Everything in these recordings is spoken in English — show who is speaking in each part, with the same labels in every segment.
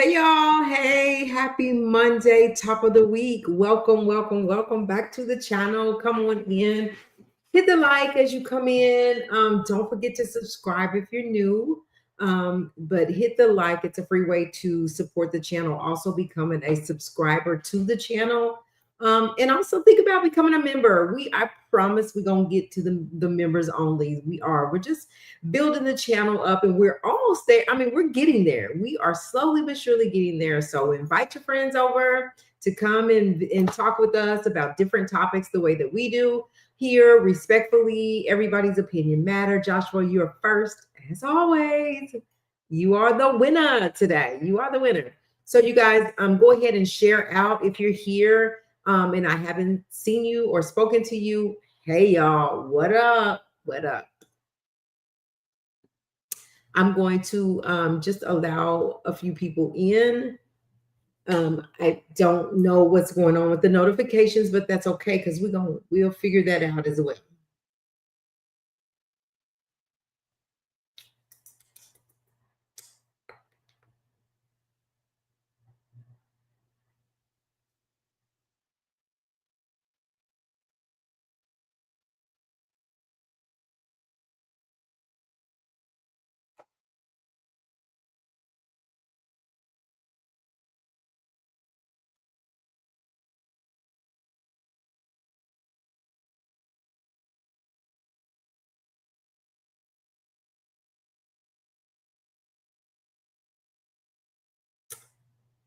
Speaker 1: Hey y'all, hey, happy Monday, top of the week. Welcome back to the channel. Come on in, hit the like as you come in. Don't forget to subscribe if you're new. But hit the like, it's a free way to support the channel. Also becoming a subscriber to the channel. And also think about becoming a member. I promise we're gonna get to the members only. We're just building the channel up and we're almost there. I mean, we're getting there. We are slowly but surely getting there. So invite your friends over to come and talk with us about different topics the way that we do here. Respectfully, everybody's opinion matter. Joshua, you're first as always. You are the winner today. You are the winner. So you guys, go ahead and share out if you're here and I haven't seen you or spoken to you. Hey y'all, what up? What up? I'm going to just allow a few people in. I don't know what's going on with the notifications, but that's okay because we'll figure that out as well.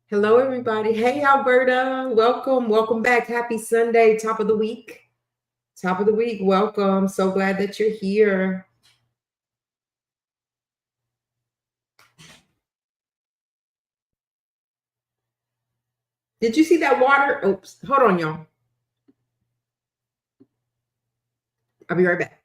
Speaker 1: Hello, everybody. Hey, Alberta. Welcome back. Happy Sunday, top of the week. Top of the week. Welcome. So glad that you're here. Did you see that water? Oops. Hold on, y'all. I'll be right back.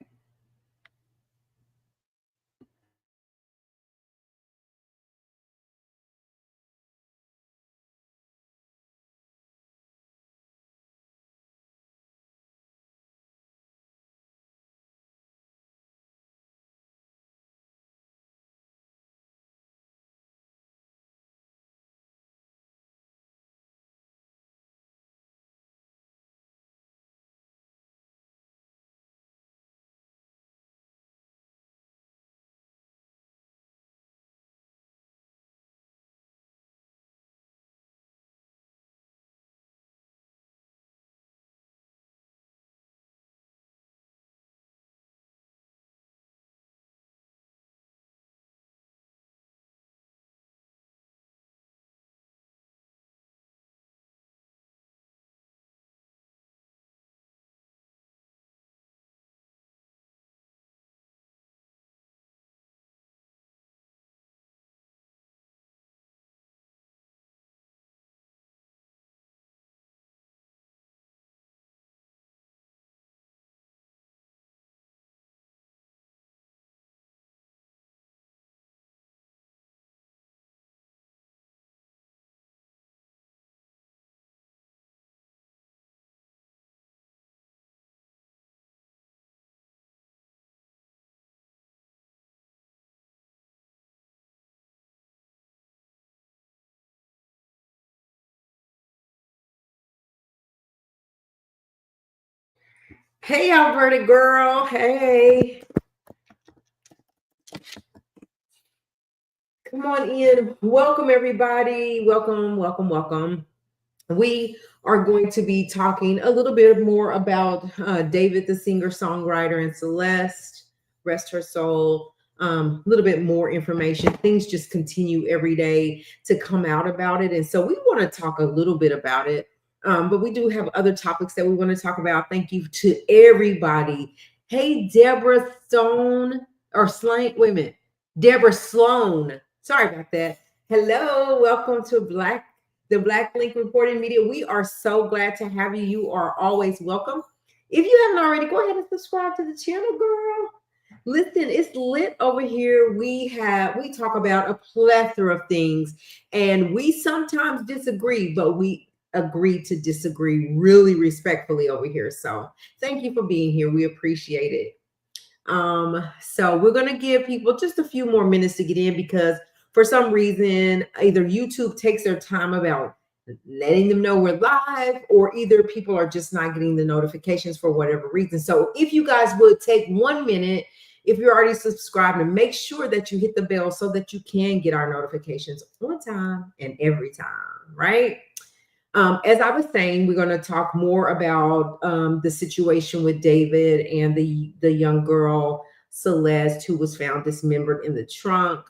Speaker 1: Hey, Alberta girl. Hey. Come on in. Welcome, everybody. Welcome. We are going to be talking a little bit more about David, the singer, songwriter, and Celeste, rest her soul. A little bit more information. Things just continue every day to come out about it. And so we want to talk a little bit about it. But we do have other topics that we want to talk about. Thank you to everybody. Hey, Deborah Stone or Slang. Wait a minute. Deborah Sloan. Sorry about that. Hello. Welcome to the Black Link Reporting Media. We are so glad to have you. You are always welcome. If you haven't already, go ahead and subscribe to the channel, girl. Listen, it's lit over here. We talk about a plethora of things, and we sometimes disagree, but we agree to disagree really respectfully over here. So thank you for being here. We appreciate it. So we're gonna give people just a few more minutes to get in because for some reason, either YouTube takes their time about letting them know we're live, or either people are just not getting the notifications for whatever reason. So if you guys would take 1 minute, if you're already subscribed, and make sure that you hit the bell so that you can get our notifications on time and every time, right? As I was saying, we're going to talk more about the situation with David and the young girl Celeste, who was found dismembered in the trunk.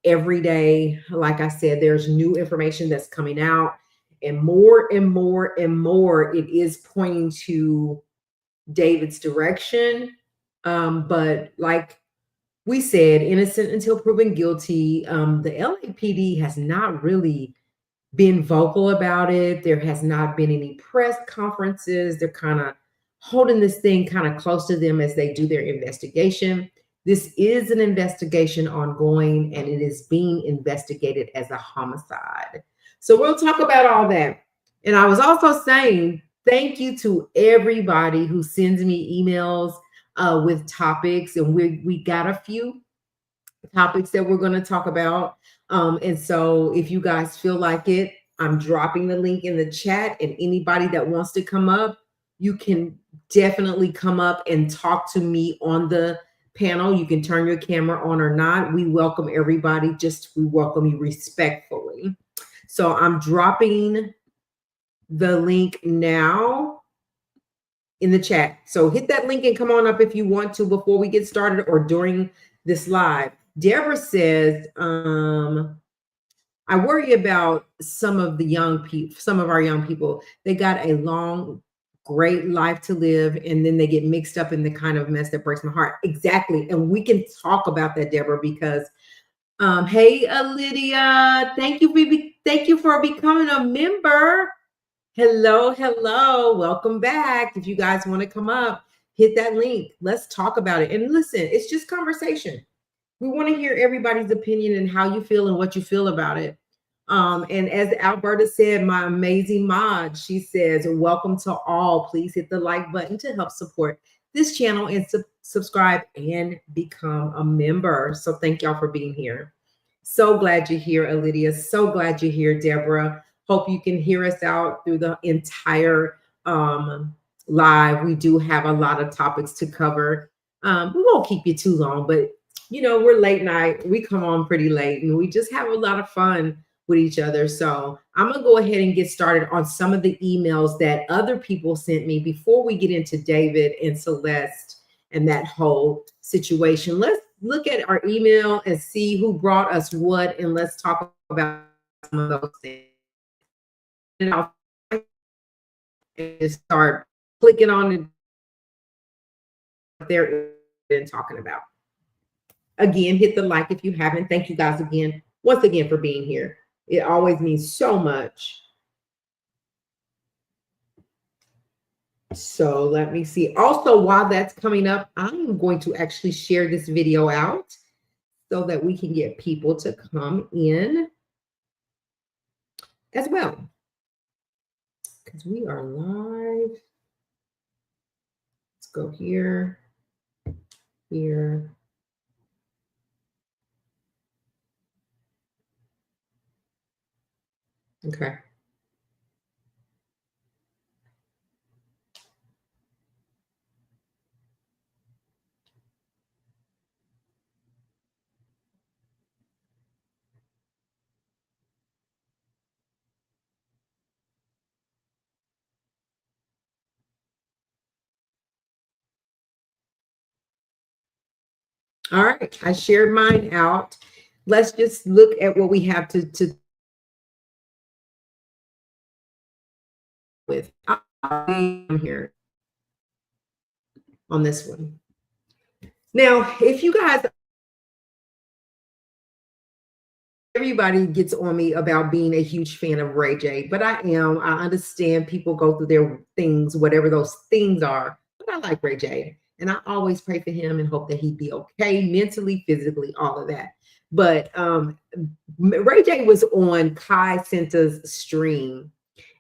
Speaker 1: Every day, like I said, there's new information that's coming out, and more and more and more it is pointing to David's direction. But like we said, innocent until proven guilty. The LAPD has not really been vocal about it. There has not been any press conferences. They're kind of holding this thing kind of close to them as they do their investigation. This is an investigation ongoing, and it is being investigated as a homicide. So we'll talk about all that. And I was also saying thank you to everybody who sends me emails with topics, and we got a few topics that we're going to talk about. And so if you guys feel like it, I'm dropping the link in the chat, and anybody that wants to come up, you can definitely come up and talk to me on the panel. You can turn your camera on or not. We welcome everybody. We welcome you respectfully. So I'm dropping the link now in the chat. So hit that link and come on up if you want to before we get started or during this live. Deborah says, I worry about some of our young people. They got a long, great life to live, and then they get mixed up in the kind of mess that breaks my heart. Exactly. And we can talk about that, Deborah, because hey, Lydia, thank you for becoming a member. Hello, welcome back. If you guys want to come up, hit that link. Let's talk about it. And listen, it's just conversation. We want to hear everybody's opinion and how you feel and what you feel about it. And as Alberta said, my amazing mod, she says, welcome to all. Please hit the like button to help support this channel and subscribe and become a member. So thank y'all for being here. So glad you're here, Lydia. So glad you're here, Deborah. Hope you can hear us out through the entire live. We do have a lot of topics to cover. We won't keep you too long, but you know, we're late night. We come on pretty late, and we just have a lot of fun with each other. So I'm going to go ahead and get started on some of the emails that other people sent me before we get into David and Celeste and that whole situation. Let's look at our email and see who brought us what, and let's talk about some of those things. And I'll just start clicking on it they're talking about. Again, hit the like if you haven't. Thank you guys once again for being here. It always means so much. So let me see. Also, while that's coming up, I'm going to actually share this video out so that we can get people to come in as well. Because we are live. Let's go here. Okay. All right, I shared mine out. Let's just look at what we have to with. I'm here on this one. Now, if you guys, everybody gets on me about being a huge fan of Ray J, but I understand people go through their things, whatever those things are, but I like Ray J. And I always pray for him and hope that he'd be okay mentally, physically, all of that. But Ray J was on Kai Senta's stream.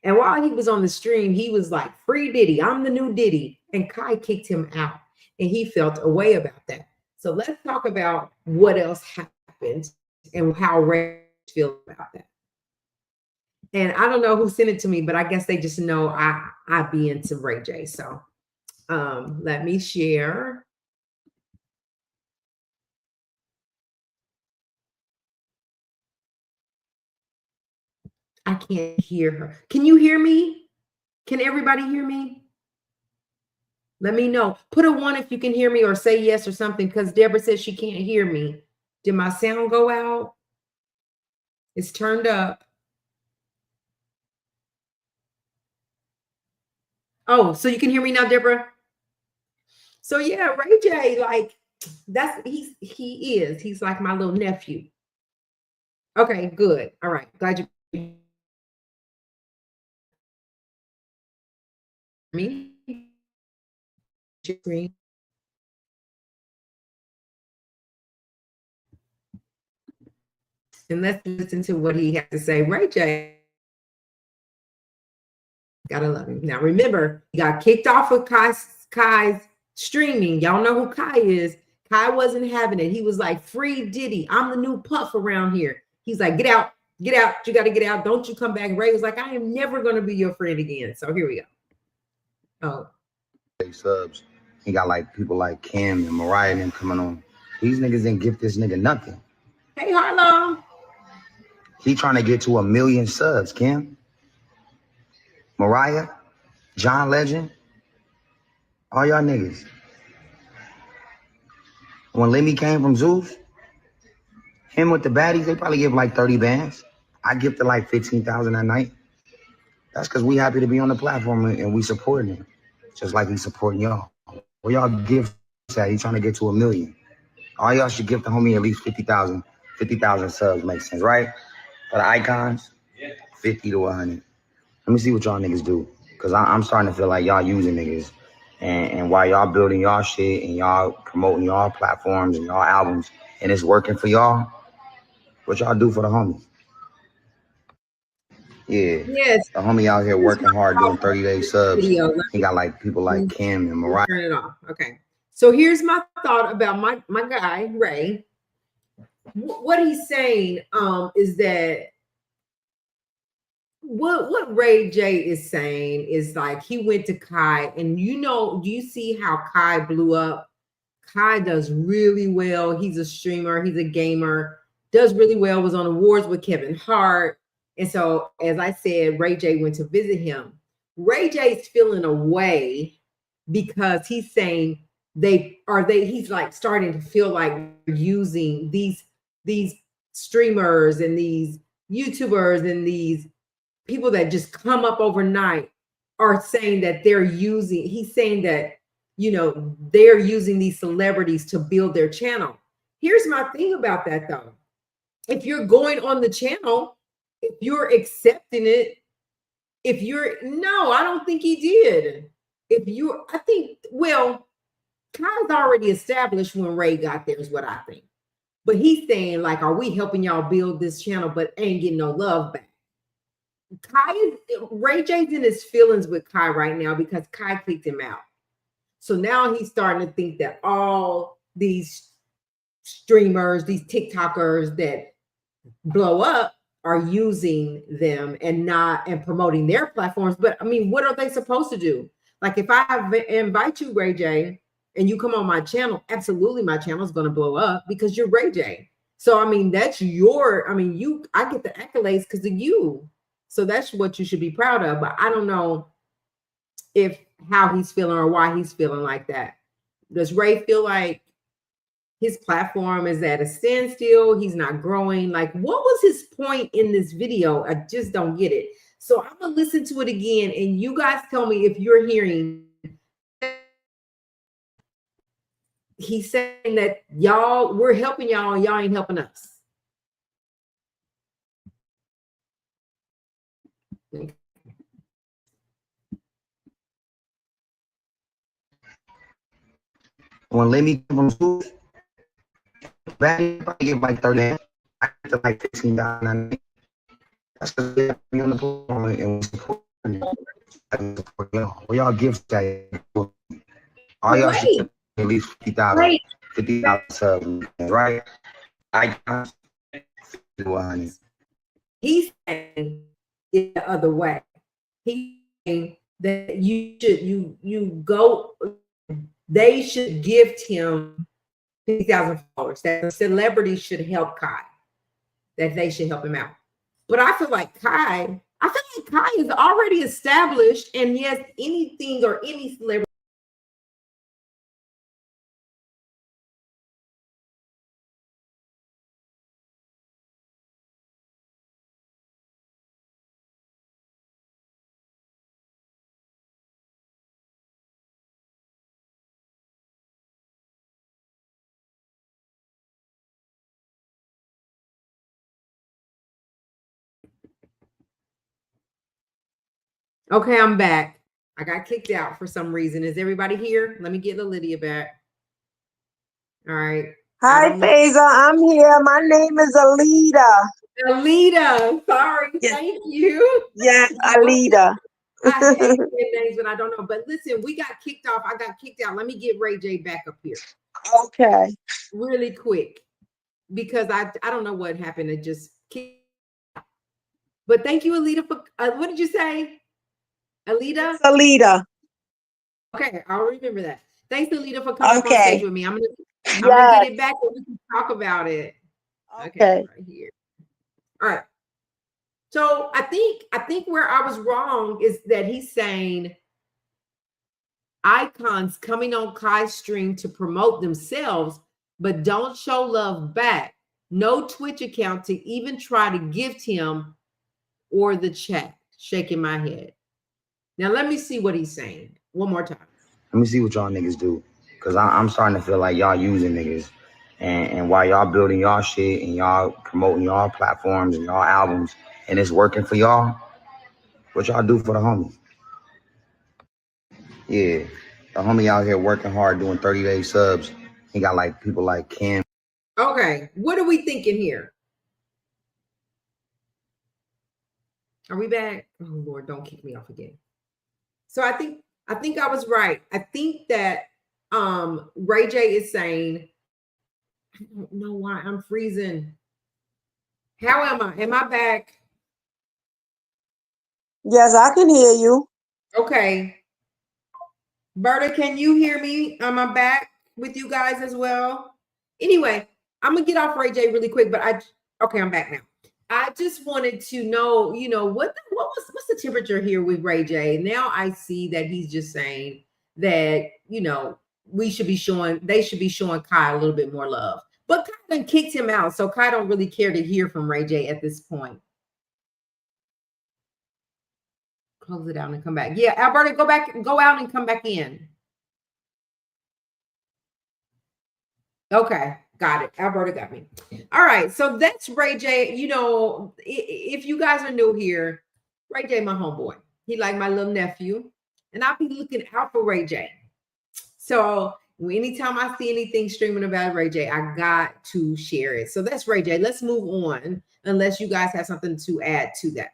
Speaker 1: And while he was on the stream, he was like, free Diddy, I'm the new Diddy. And Kai kicked him out. And he felt a way about that. So let's talk about what else happened and how Ray feels about that. And I don't know who sent it to me, but I guess they just know I be into Ray J. So let me share. I can't hear her. Can you hear me? Can everybody hear me? Let me know. Put a 1 if you can hear me, or say yes or something, because Deborah says she can't hear me. Did my sound go out? It's turned up. Oh, so you can hear me now, Deborah? So yeah, Ray J, like he's like my little nephew. Okay, good. All right. Glad you me. And let's listen to what he has to say. Ray J, gotta love him. Now remember, he got kicked off of Kai's streaming. Y'all know who Kai is. Kai wasn't having it. He was like, free Diddy. I'm the new Puff around here. He's like, get out, get out. You got to get out. Don't you come back. Ray was like, I am never going to be your friend again. So here we go. Oh.
Speaker 2: Subs. He got like people like Kim and Mariah and them coming on. These niggas didn't give this nigga nothing.
Speaker 1: Hey, Harlow.
Speaker 2: He trying to get to 1 million subs, Kim. Mariah, John Legend, all y'all niggas. When Lemmy came from Zeus, him with the baddies, they probably give like 30 bands. I gifted like 15,000 that night. That's because we happy to be on the platform and we supporting him. Just like he's supporting y'all. Where y'all gifts at? He trying to get to 1 million. All y'all should gift the homie at least 50,000. 50,000 subs makes sense, right? For the icons, 50 to 100. Let me see what y'all niggas do. Because I'm starting to feel like y'all using niggas. And while y'all building y'all shit and y'all promoting y'all platforms and y'all albums and it's working for y'all, what y'all do for the homies? Yeah.
Speaker 1: Yes.
Speaker 2: The homie out here working hard doing 30-day subs. He got like people like Kim and Mariah.
Speaker 1: Turn it off. Okay. So here's my thought about my guy, Ray. What he's saying is that what Ray J is saying is like he went to Kai, and do you see how Kai blew up? Kai does really well. He's a streamer, he's a gamer, does really well, was on awards with Kevin Hart. And so, as I said, Ray J went to visit him. Ray J's feeling away because he's saying he's like starting to feel like using these streamers and these YouTubers and these people that just come up overnight are saying that he's saying that, they're using these celebrities to build their channel. Here's my thing about that though. If you're going on the channel, if you're accepting it, no, I don't think he did. Kai's already established when Ray got there is what I think. But he's saying like, are we helping y'all build this channel, but ain't getting no love back? Ray J's in his feelings with Kai right now because Kai kicked him out. So now he's starting to think that all these streamers, these TikTokers that blow up are using them and promoting their platforms. But I mean, what are they supposed to do? Like if I invite you, Ray J, and you come on my channel, absolutely my channel is going to blow up because you're Ray J. So I mean, I get the accolades because of you. So that's what you should be proud of. But I don't know how he's feeling or why he's feeling like that. Does Ray feel like his platform is at a standstill? He's not growing. Like, what was his point in this video? I just don't get it. So I'm gonna listen to it again, and you guys tell me if you're hearing. He's saying that we're helping y'all, and y'all ain't helping us.
Speaker 2: When Lemmy from Zeus, I give like 30. I get like 15,000. That's because we have to be on the platform and we support y'all. Where y'all gifts at? All y'all should at least 50,000 subs, right? I got
Speaker 1: He's saying it the other way. He's saying that they should gift him 50,000 followers. That the celebrity should help Kai. That they should help him out. But I feel like Kai is already established, and yes, anything or any celebrity. Okay, I'm back. I got kicked out for some reason. Is everybody here? Let me get Lydia back. All right.
Speaker 3: Hi, Faisal. I'm here. My name is Alida.
Speaker 1: Alida. Sorry.
Speaker 3: Yeah.
Speaker 1: Thank you.
Speaker 3: Yeah, Alida.
Speaker 1: I hate saying names when I don't know. But listen, we got kicked off. I got kicked out. Let me get Ray J back up here.
Speaker 3: Okay.
Speaker 1: Really quick. Because I don't know what happened. It just kicked. But thank you, Alida, for what did you say? Alida?
Speaker 3: It's Alida.
Speaker 1: Okay, I'll remember that. Thanks, Alida, for coming on stage with me. I'm gonna get it back and we can talk about it. Okay, right here. All right. So I think where I was wrong is that he's saying icons coming on Kai's stream to promote themselves, but don't show love back. No Twitch account to even try to gift him or the chat. Shaking my head. Now let me see what he's saying one more time.
Speaker 2: Let me see what y'all niggas do. Because I'm starting to feel like y'all using niggas. And while y'all building y'all shit and y'all promoting y'all platforms and y'all albums and it's working for y'all, what y'all do for the homie? Yeah, the homie out here working hard doing 30-day subs. He got like people like Kim.
Speaker 1: Okay, what are we thinking here? Are we back? Oh Lord, don't kick me off again. So I think I was right. I think that Ray J is saying, I don't know why I'm freezing. How am I? Am I back?
Speaker 3: Yes, I can hear you.
Speaker 1: Okay. Berta, can you hear me? Am I back with you guys as well? Anyway, I'm gonna get off Ray J really quick, but I'm back now. I just wanted to know, what's the temperature here with Ray J? Now I see that he's just saying that, they should be showing Kai a little bit more love. But Kai done kicked him out, so Kai don't really care to hear from Ray J at this point. Close it out and come back. Yeah, Alberta, go out and come back in. Okay, got it. Alberta got me. All right, so that's Ray J. If you guys are new here, Ray J, my homeboy. He like my little nephew, and I'll be looking out for Ray J. So anytime I see anything streaming about Ray J, I got to share it. So that's Ray J. Let's move on, unless you guys have something to add to that.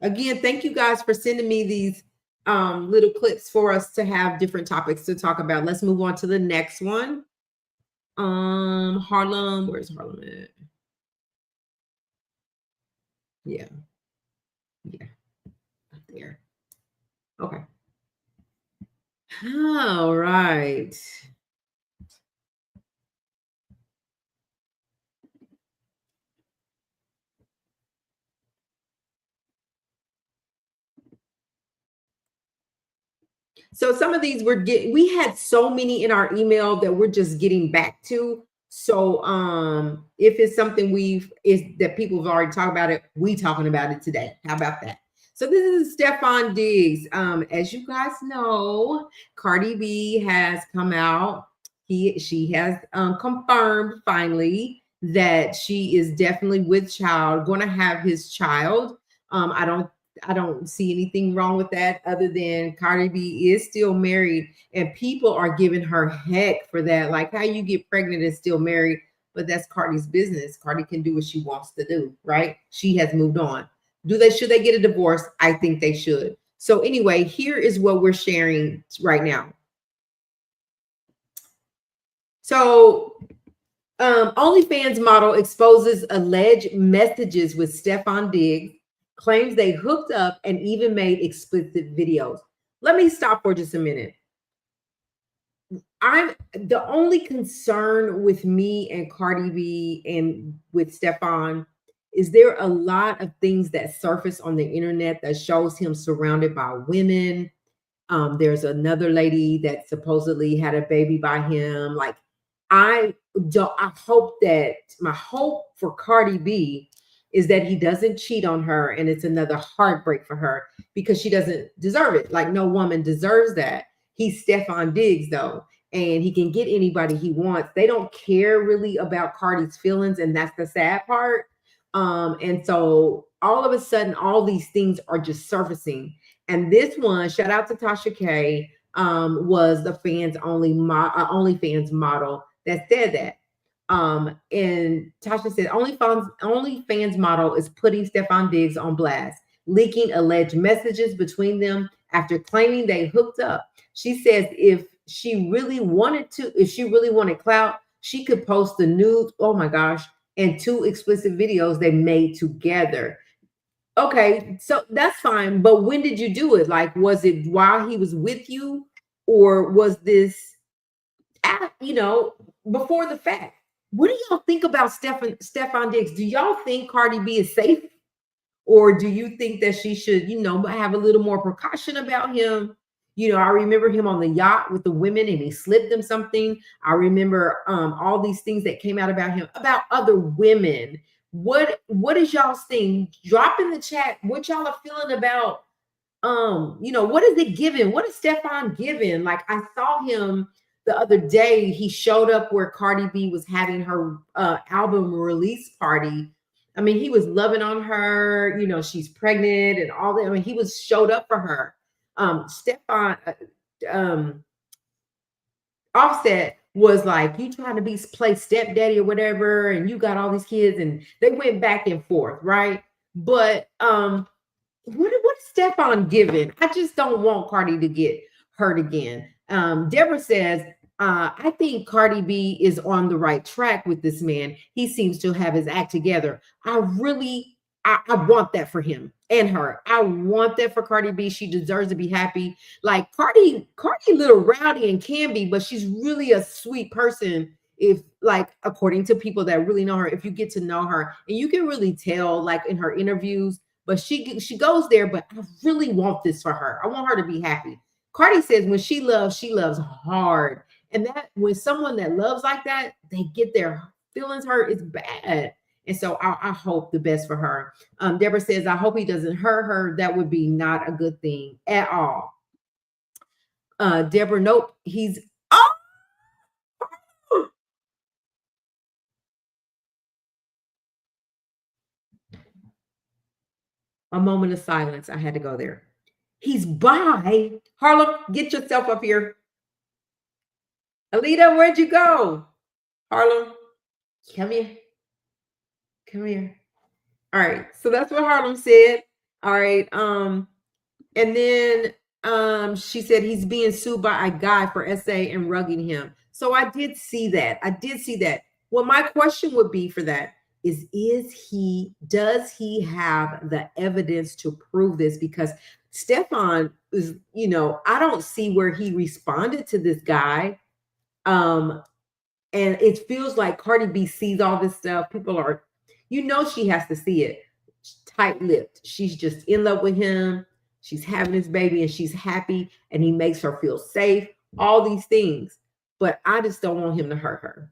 Speaker 1: Again, thank you guys for sending me these little clips for us to have different topics to talk about. Let's move on to the next one. Harlem, where's Harlem at? Yeah, up there. Okay. All right. So some of these we had so many in our email that we're just getting back to. So if it's something that people have already talked about it, we talking about it today. How about that? So this is Stefan Diggs. As you guys know, Cardi B has come out. She has confirmed finally that she is definitely with child, going to have his child. I don't see anything wrong with that, other than Cardi B is still married and people are giving her heck for that. Like, how you get pregnant and still married, but that's Cardi's business. Cardi can do what she wants to do, right? She has moved on. Should they get a divorce? I think they should. So anyway, here is what we're sharing right now. So OnlyFans model exposes alleged messages with Stefan Diggs, claims they hooked up and even made explicit videos. Let me stop for just a minute. I'm the only concern with me and Cardi B and with Stefan is there a lot of things that surface on the internet that shows him surrounded by women. There's another lady that supposedly had a baby by him. Like, I hope that my hope for Cardi B is that he doesn't cheat on her and it's another heartbreak for her because she doesn't deserve it. Like, no woman deserves that. He's Stefan Diggs, though, and he can get anybody he wants. They don't care really about Cardi's feelings, and that's the sad part. And so all of a sudden, all these things are just surfacing. And this one, shout out to Tasha K, was the OnlyFans model that said that. And Tasha said OnlyFans model is putting Stefan Diggs on blast, leaking alleged messages between them after claiming they hooked up. She says if she really wanted clout, she could post the nude, oh my gosh, and 2 explicit videos they made together. Okay, so that's fine. But when did you do it? Like, was it while he was with you, or was this, before the fact? What do y'all think about Stefan Diggs? Do y'all think Cardi B is safe, or do you think that she should, have a little more precaution about him? I remember him on the yacht with the women, and he slipped them something. I remember all these things that came out about him, about other women. What is y'all's thing? Drop in the chat what y'all are feeling about. What is it giving? What is Stefan giving? Like, I saw him the other day. He showed up where Cardi B was having her album release party. I mean, he was loving on her. She's pregnant and all that. I mean, he showed up for her. Stefan Offset was like, you trying to play stepdaddy or whatever, and you got all these kids, and they went back and forth, right? But what's Stefan giving? I just don't want Cardi to get hurt again. Deborah says, I think Cardi B is on the right track with this man. He seems to have his act together. I want that for him and her. I want that for Cardi B. She deserves to be happy. Like, Cardi a little rowdy and can be, but she's really a sweet person. If, like, according to people that really know her, if you get to know her, and you can really tell, like, in her interviews. But she goes there, but I really want this for her. I want her to be happy. Cardi says when she loves hard. And that when someone that loves like that, they get their feelings hurt, it's bad. And so I hope the best for her. Deborah says, I hope he doesn't hurt her. That would be not a good thing at all. Deborah, nope. He's, a moment of silence. I had to go there. He's by. Harlem, get yourself up here. Alita, where'd you go? Harlem, come here. Come here. All right. So that's what Harlem said. All right. And then she said he's being sued by a guy for SA and rugging him. So I did see that. Well, my question would be for that is does he have the evidence to prove this? Because Stefan is, I don't see where he responded to this guy. And it feels like Cardi B sees all this stuff. People are, she has to see it. Tight-lipped. She's just in love with him. She's having his baby and she's happy, and he makes her feel safe. All these things. But I just don't want him to hurt her.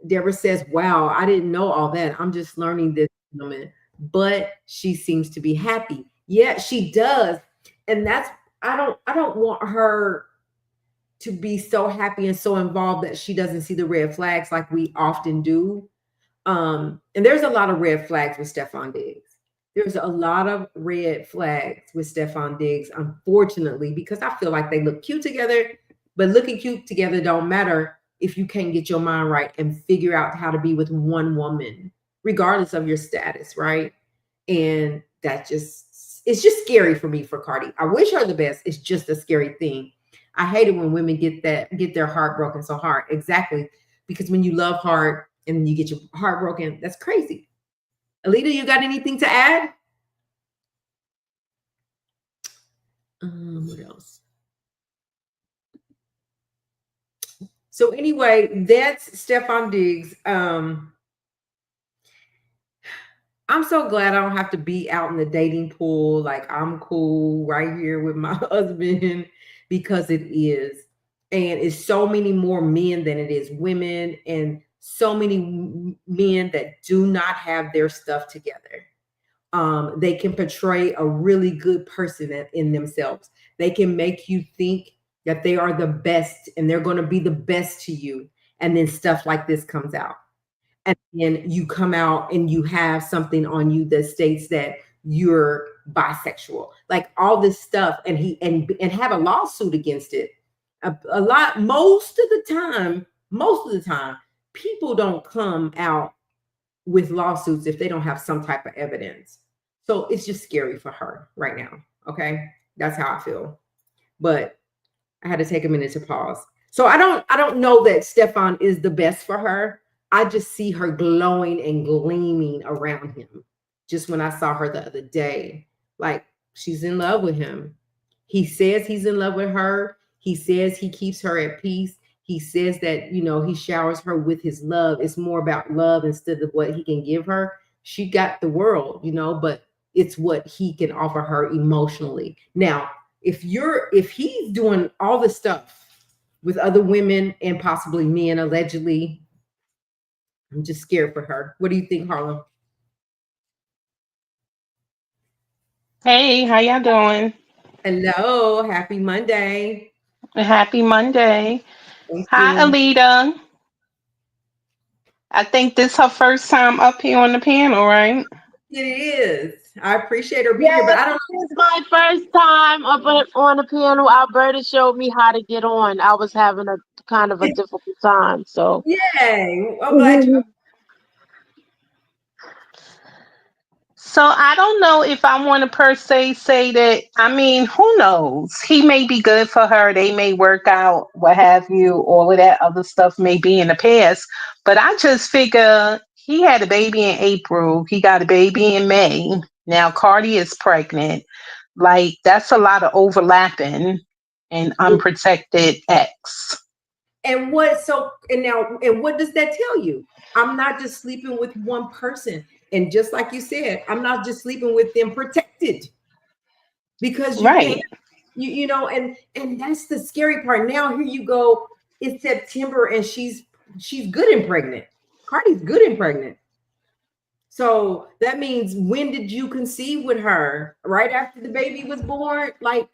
Speaker 1: Deborah says, wow, I didn't know all that. I'm just learning this woman. But she seems to be happy. Yeah, she does. And I don't want her to be so happy and so involved that she doesn't see the red flags like we often do. And there's a lot of red flags with Stefan Diggs. There's a lot of red flags with Stefan Diggs, unfortunately, because I feel like they look cute together, but looking cute together don't matter if you can't get your mind right and figure out how to be with one woman, regardless of your status, right? And it's just scary for me for Cardi. I wish her the best. It's just a scary thing. I hate it when women get their heart broken so hard. Exactly. Because when you love hard and you get your heart broken, that's crazy. Alita, you got anything to add? What else? So anyway, that's Stefan Diggs. I'm so glad I don't have to be out in the dating pool. Like, I'm cool right here with my husband, because it is. And it's so many more men than it is women, and so many men that do not have their stuff together. They can portray a really good person in themselves. They can make you think that they are the best and they're going to be the best to you. And then stuff like this comes out. And then you come out and you have something on you that states that you're bisexual, like all this stuff, and have a lawsuit against it. A lot, most of the time, people don't come out with lawsuits if they don't have some type of evidence. So it's just scary for her right now. Okay, that's how I feel. But I had to take a minute to pause. So I don't know that Stefan is the best for her. I just see her glowing and gleaming around him. Just when I saw her the other day, like, she's in love with him. He says he's in love with her. He says he keeps her at peace. He says that, he showers her with his love. It's more about love instead of what he can give her. She got the world, but it's what he can offer her emotionally. Now, if he's doing all this stuff with other women and possibly men, allegedly, I'm just scared for her. What do you think, Harlem?
Speaker 4: Hey, how y'all doing?
Speaker 1: Hello, happy Monday.
Speaker 4: Happy Monday.
Speaker 1: Thank
Speaker 4: Hi,
Speaker 1: you.
Speaker 4: Alita. I think this her first time up here on the panel, right?
Speaker 1: It is. I appreciate her being here, but
Speaker 3: Yes,
Speaker 1: I don't.
Speaker 3: this is my first time up on the piano. Alberta showed me how to get on. I was having a kind of a difficult time, so.
Speaker 1: Yay! I'm glad you.
Speaker 4: So I don't know if I want to per se say that. I mean, who knows? He may be good for her. They may work out, what have you. All of that other stuff may be in the past. But I just figure he had a baby in April. He got a baby in May. Now Cardi is pregnant. Like, that's a lot of overlapping and unprotected X.
Speaker 1: And what does that tell you? I'm not just sleeping with one person. And just like you said, I'm not just sleeping with them protected. Because you can't,
Speaker 4: Right.
Speaker 1: and that's the scary part. Now here you go, it's September and she's good and pregnant. Cardi's good and pregnant. So that means, when did you conceive with her? Right after the baby was born? Like,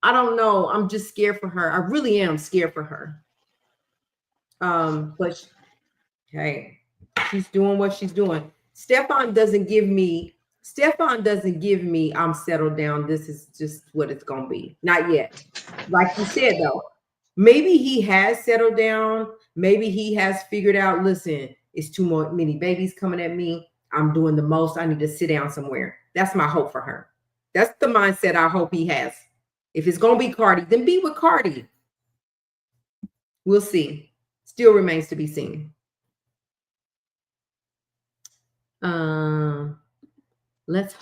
Speaker 1: I don't know. I'm just scared for her. I really am scared for her. But hey, she's doing what she's doing. Stefan doesn't give me, I'm settled down. This is just what it's gonna be. Not yet. Like you said though, maybe he has settled down. Maybe he has figured out, listen, it's many babies coming at me. I'm doing the most. I need to sit down somewhere. That's my hope for her. That's the mindset I hope he has. If it's gonna be Cardi, then be with Cardi. We'll see. Still remains to be seen. Let's.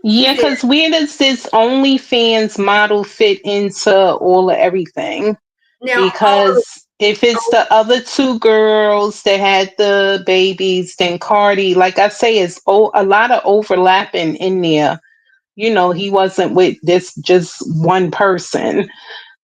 Speaker 4: Yeah, because where does this OnlyFans model fit into all of everything?
Speaker 1: Now,
Speaker 4: Because if it's the other two girls that had the babies, then Cardi, like I say, is a lot of overlapping in there. He wasn't with this just one person.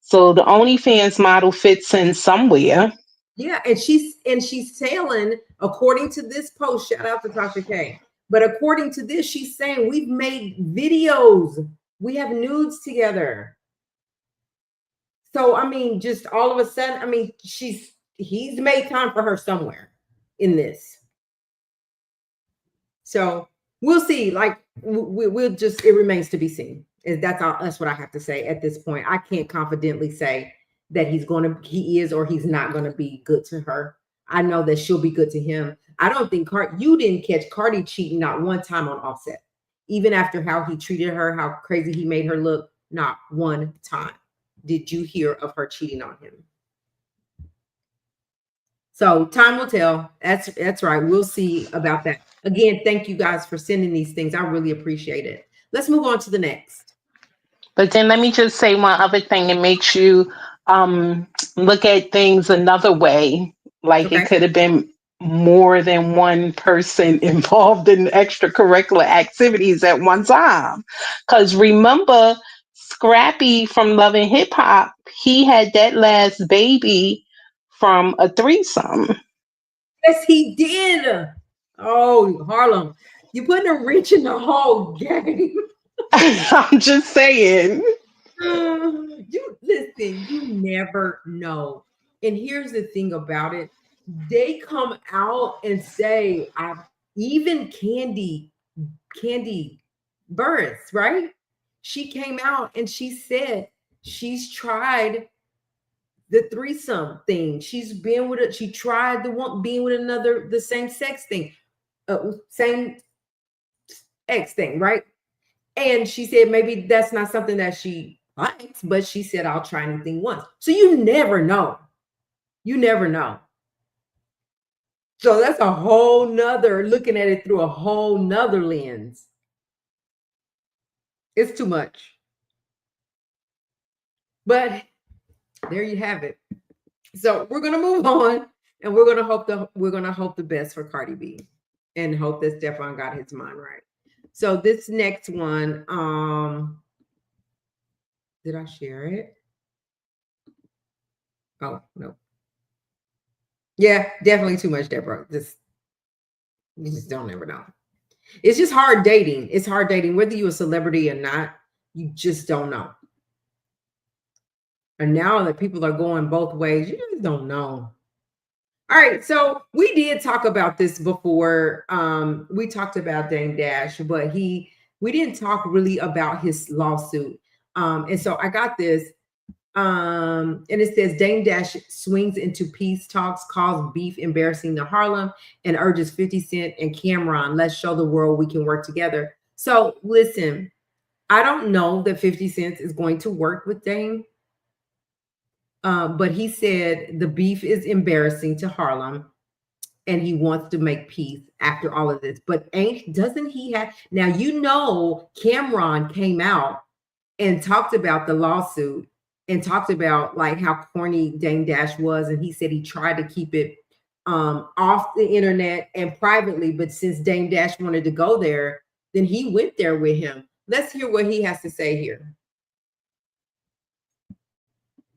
Speaker 4: So the OnlyFans model fits in somewhere.
Speaker 1: yeah, and she's telling, according to this post, shout out to Tasha K. But according to this, she's saying, we've made videos. We have nudes together. So I mean, just all of a sudden, I mean, he's made time for her somewhere in this. So we'll see. Like, we'll just, it remains to be seen. That's what I have to say at this point. I can't confidently say that he is or he's not gonna be good to her. I know that she'll be good to him. I don't think you didn't catch Cardi cheating not one time on Offset, even after how he treated her, how crazy he made her look. Not one time did you hear of her cheating on him. So time will tell. That's right. We'll see about that. Again, thank you guys for sending these things. I really appreciate it. Let's move on to the next.
Speaker 4: But then let me just say one other thing. It makes you look at things another way. Like it
Speaker 1: Okay.
Speaker 4: could have been more than one person involved in extracurricular activities at one time. Because remember, Scrappy from Love and Hip Hop, he had that last baby from a threesome.
Speaker 1: Yes, he did. Oh, Harlem, you putting a wrench in the whole game.
Speaker 4: I'm just saying.
Speaker 1: You listen, you never know. And here's the thing about it. They come out and say, I even Candy Burris, right? She came out and she said she's tried the threesome thing. She's been with it. She tried the one being with another, the same sex thing, same X thing, right? And she said maybe that's not something that she likes, but she said I'll try anything once. So you never know. You never know. So that's a whole nother looking at it through a whole nother lens. It's too much. But there you have it. So we're gonna move on, and we're gonna hope the best for Cardi B, and hope that Stefan got his mind right. So this next one, did I share it? Oh no. Yeah, definitely too much, Deborah. You just don't ever know. It's just hard dating. It's hard dating, whether you're a celebrity or not. You just don't know. And now that people are going both ways, you just don't know. All right, so we did talk about this before. We talked about Dame Dash, but we didn't talk really about his lawsuit. And so I got this. And it says Dame Dash swings into peace talks, calls beef embarrassing to Harlem, and urges 50 Cent and Cameron, let's show the world we can work together. So listen, I don't know that 50 Cent is going to work with Dame. But he said the beef is embarrassing to Harlem and he wants to make peace after all of this. But doesn't he have now? Cameron came out and talked about the lawsuit and talked about like how corny Dame Dash was, and he said he tried to keep it off the internet and privately, but since Dame Dash wanted to go there, then he went there with him. Let's hear what he has to say here.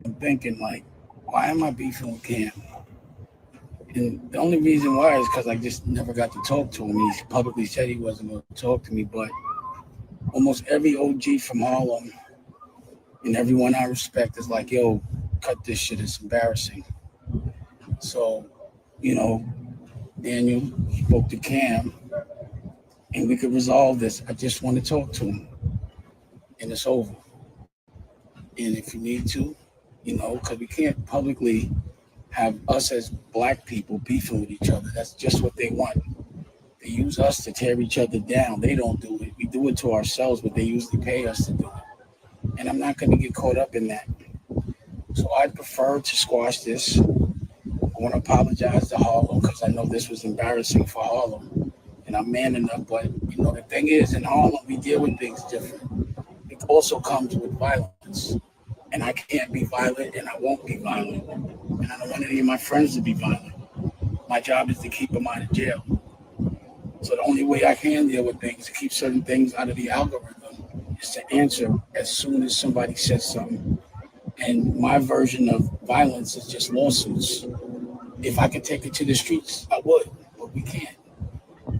Speaker 5: I'm thinking like, why am I beefing with Cam? And the only reason why is because I just never got to talk to him. He publicly said he wasn't going to talk to me, but almost every OG from Harlem and everyone I respect is like, yo, cut this shit, it's embarrassing. So, Daniel spoke to Cam and we could resolve this. I just want to talk to him and it's over. And if you need to, because we can't publicly have us as black people beefing with each other. That's just what they want. They use us to tear each other down. They don't do it. We do it to ourselves, but they usually pay us to do it. And I'm not going to get caught up in that. So I prefer to squash this. I want to apologize to Harlem because I know this was embarrassing for Harlem. And I'm man enough, but the thing is, in Harlem, we deal with things different. It also comes with violence. And I can't be violent, and I won't be violent. And I don't want any of my friends to be violent. My job is to keep them out of jail. So the only way I can deal with things, to keep certain things out of the algorithm, is to answer as soon as somebody says something. And my version of violence is just lawsuits. If I could take it to the streets, I would, but we can't.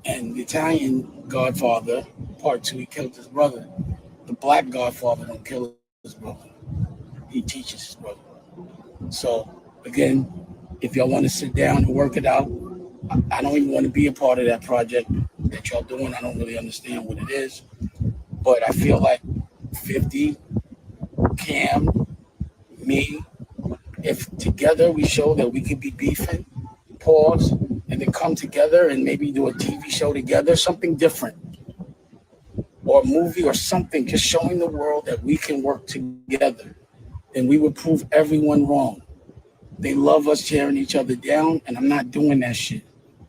Speaker 5: And the Italian Godfather, part 2, he killed his brother. The black Godfather don't kill his brother. He teaches his brother. So again, if y'all want to sit down and work it out, I don't even want to be a part of that project that y'all doing. I don't really understand what it is, but I feel like 50, Cam, me, if together we show that we could be beefing, pause, and then come together and maybe do a TV show together, something different. or a movie or something, just showing the world that we can work together, then we would prove everyone wrong. They love us tearing each other down, and I'm not doing that shit.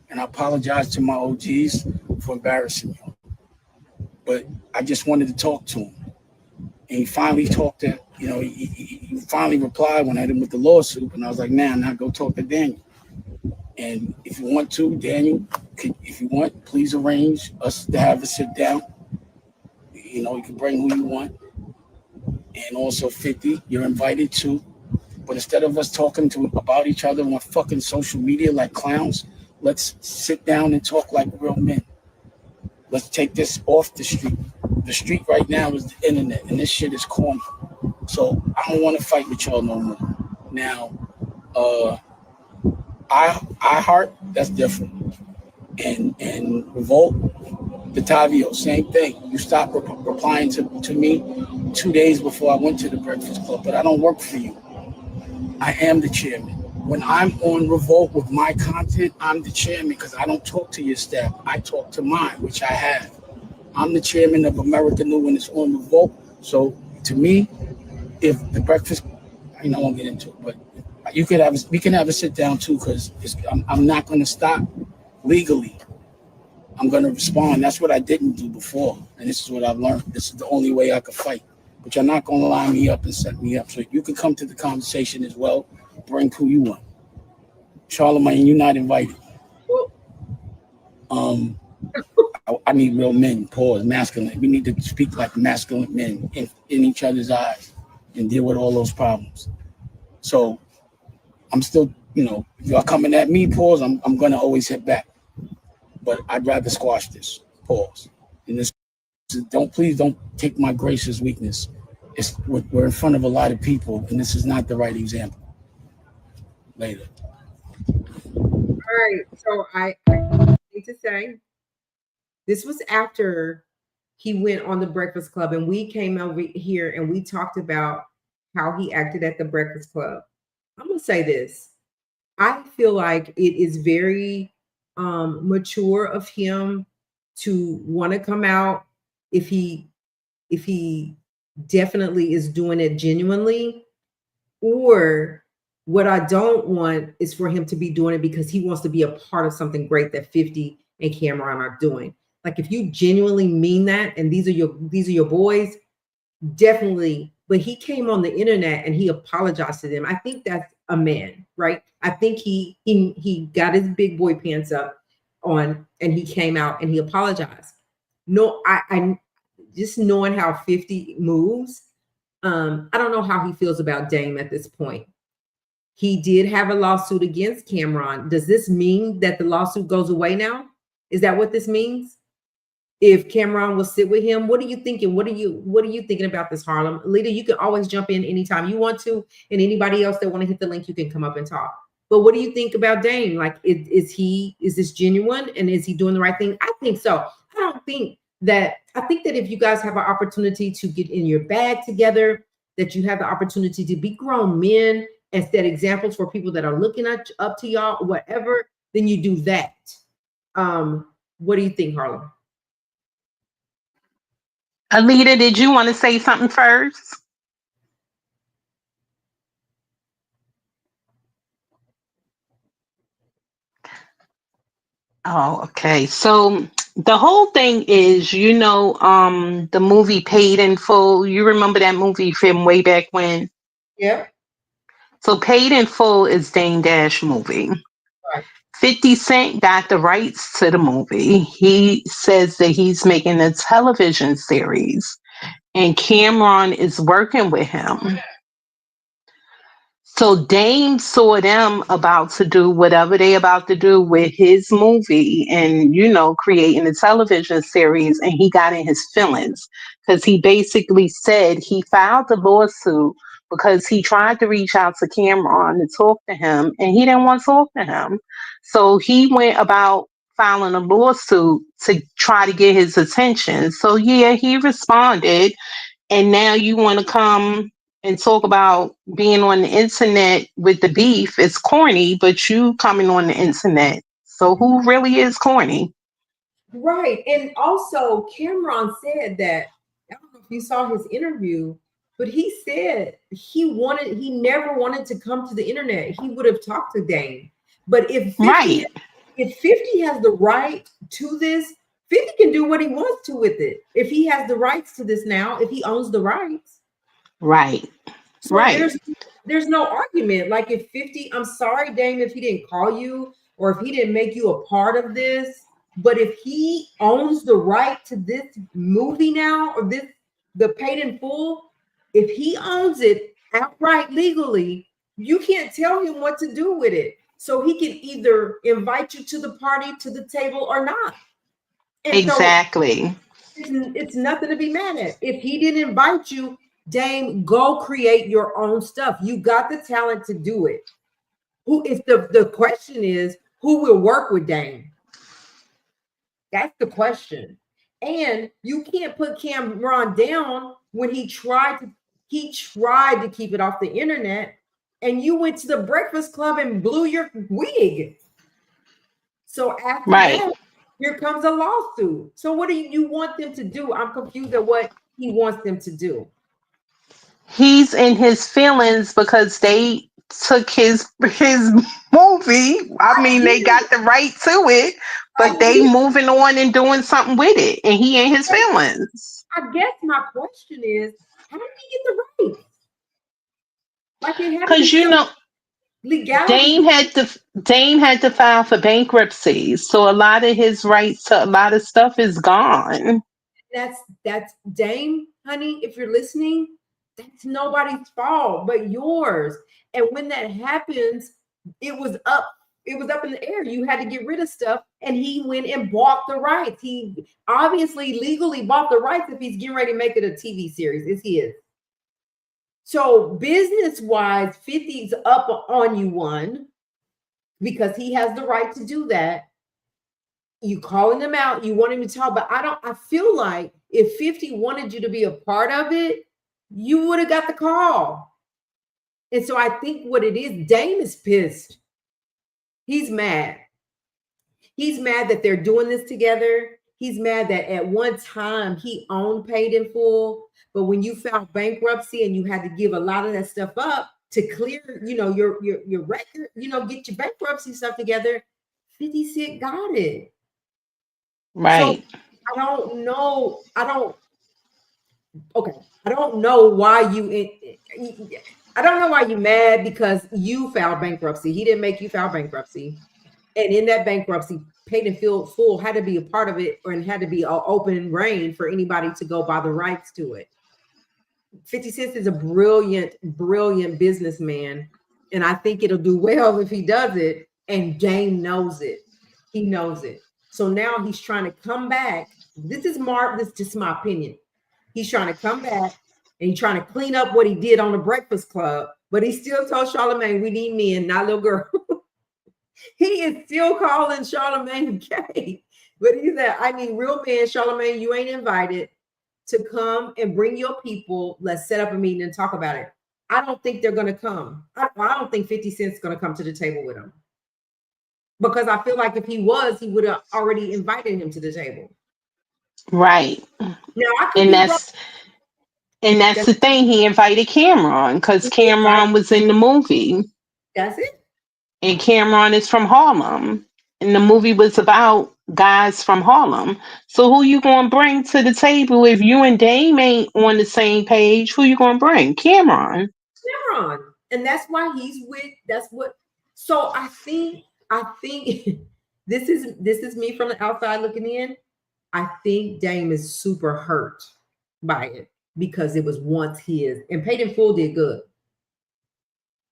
Speaker 5: And I apologize to my OGs for embarrassing you. But I just wanted to talk to him. And he finally talked to, he finally replied when I hit him with the lawsuit. And I was like, nah, now go talk to Daniel. And if you want to, Daniel, if you want, please arrange us to have a sit down. You can bring who you want. And also 50, you're invited too. But instead of us talking about each other on fucking social media like clowns, let's sit down and talk like real men. Let's take this off the street. The street right now is the internet, and this shit is corny. So I don't want to fight with y'all no more. Now, I heart, that's different. And Revolt, Batavio, same thing. You stopped replying to me 2 days before I went to the Breakfast Club, but I don't work for you. I am the chairman. When I'm on Revolt with my content, I'm the chairman because I don't talk to your staff. I talk to mine, which I have. I'm the chairman of America New when it's on Revolt. So to me, if the breakfast, I won't get into it, but we can have a sit down too because I'm not going to stop legally. I'm going to respond. That's what I didn't do before, and this is what I've learned. This is the only way I could fight. But you're not going to line me up and set me up. So you can come to the conversation as well. Bring who you want. Charlamagne, you're not invited. I need real men, pause, masculine. We need to speak like masculine men in each other's eyes and deal with all those problems. So I'm still, if y'all coming at me, pause, I'm going to always hit back. But I'd rather squash this, pause. And this, please don't take my grace as weakness. We're in front of a lot of people, and this is not the right example. Later.
Speaker 1: All right. So I need to say, this was after he went on the Breakfast Club, and we came over here and we talked about how he acted at the Breakfast Club. I'm going to say this. I feel like it is very mature of him to want to come out if he definitely is doing it genuinely, or what I don't want is for him to be doing it because he wants to be a part of something great that 50 and Cameron are doing. Like if you genuinely mean that, and these are your boys, definitely. But he came on the internet and he apologized to them. I think that's a man, right? I think he got his big boy pants up on and he came out and he apologized. No, I just knowing how 50 moves, I don't know how he feels about Dame at this point. He did have a lawsuit against Cameron. Does this mean that the lawsuit goes away now? Is that what this means? If Cameron will sit with him, what are you thinking? What are you thinking about this, Harlem? Lita, you can always jump in anytime you want to, and anybody else that want to hit the link, you can come up and talk. But what do you think about Dame? Like, is this genuine, and is he doing the right thing? I think so. I think that if you guys have an opportunity to get in your bag together, that you have the opportunity to be grown men and set examples for people that are looking up to y'all, whatever, then you do that. What do you think, Harlem?
Speaker 4: Alita, did you want to say something first? Oh, okay. So the whole thing is, the movie Paid in Full. You remember that movie from way back when?
Speaker 1: Yeah.
Speaker 4: So Paid in Full is Dame Dash movie.
Speaker 1: Right.
Speaker 4: 50 Cent got the rights to the movie. He says that he's making a television series, and Cameron is working with him. So Dame saw them about to do whatever they about to do with his movie and, creating a television series. And he got in his feelings because he basically said he filed the lawsuit because he tried to reach out to Cameron to talk to him and he didn't want to talk to him. So he went about filing a lawsuit to try to get his attention. So yeah, he responded. And now you want to come and talk about being on the internet with the beef. It's corny, but you coming on the internet. So who really is corny?
Speaker 1: Right. And also, Cameron said that, I don't know if you saw his interview, but he said he never wanted to come to the internet. He would have talked to Dane. But
Speaker 4: Right,
Speaker 1: if 50 has the right to this, 50 can do what he wants to with it. If he has the rights to this now, if he owns the rights.
Speaker 4: right,
Speaker 1: So
Speaker 4: right,
Speaker 1: there's no argument. Like if 50, I'm sorry, Dame, if he didn't call you or if he didn't make you a part of this, but if he owns the right to this movie now or this the paid in full, if he owns it outright legally, you can't tell him what to do with it. So he can either invite you to the party, to the table, or not. And so
Speaker 4: exactly.
Speaker 1: it's nothing to be mad at. If he didn't invite you, Dame, go create your own stuff. You got the talent to do it. Who if the question is who will work with Dame? That's the question. And you can't put Cameron down when he tried to keep it off the internet and you went to the Breakfast Club and blew your wig. So after
Speaker 4: Right.
Speaker 1: that, here comes a lawsuit. So what do you want them to do? I'm confused at what he wants them to do.
Speaker 4: He's in his feelings because they took his movie. I
Speaker 1: I
Speaker 4: mean,
Speaker 1: get
Speaker 4: they
Speaker 1: it.
Speaker 4: got the right to it,
Speaker 1: I
Speaker 4: but they
Speaker 1: get
Speaker 4: moving on and doing something with it, and he in his
Speaker 1: it.
Speaker 4: feelings.
Speaker 1: I guess my question is, how did he get the rights? Like it had to
Speaker 4: Because
Speaker 1: be
Speaker 4: you
Speaker 1: some
Speaker 4: know,
Speaker 1: legality.
Speaker 4: Dame had to file for bankruptcy, so a lot of his rights to a lot of stuff is gone.
Speaker 1: That's Dame, honey. If you're listening, that's nobody's fault but yours. And when that happens, it was up. It was up in the air. You had to get rid of stuff, and he went and bought the rights. He obviously legally bought the rights. If he's getting ready to make it a TV series, it's his. So business wise, 50's up on you one because he has the right to do that. You calling them out, you want him to talk, but I feel like if 50 wanted you to be a part of it, you would have got the call. And so I think what it is, Dame is pissed. He's mad. He's mad that they're doing this together. He's mad that at one time he owned paid in full, but when you filed bankruptcy and you had to give a lot of that stuff up to clear, your record, get your bankruptcy stuff together, 50 Cent got it. So
Speaker 4: Right.
Speaker 1: I don't know. Okay. I don't know why I don't know why you mad because you filed bankruptcy. He didn't make you file bankruptcy. And in that bankruptcy, paid and full had to be a part of it and had to be an open reign for anybody to go buy the rights to it. 50 Cent is a brilliant, brilliant businessman. And I think it'll do well if he does it. And Dame knows it. He knows it. So now he's trying to come back. This is just my opinion. He's trying to come back and he's trying to clean up what he did on the Breakfast Club. But he still told Charlamagne, we need men, not little girl. He is still calling Charlamagne gay. But he said, I need real men. Charlamagne, you ain't invited to come and bring your people. Let's set up a meeting and talk about it. I don't think they're going to come. I don't think 50 Cent's going to come to the table with him. Because I feel like if he was, he would have already invited him to the table.
Speaker 4: Right.
Speaker 1: Now, I could
Speaker 4: And
Speaker 1: be wrong.
Speaker 4: that's the thing. He invited Cameron because Cameron was in the movie.
Speaker 1: That's it.
Speaker 4: And Cameron is from Harlem. And the movie was about guys from Harlem. So who you gonna bring to the table if you and Dame ain't on the same page? Who you gonna bring? Cameron.
Speaker 1: Cameron. And that's why that's what. So I think this is me from the outside looking in. I think Dame is super hurt by it because it was once his, and Paid in Full did good.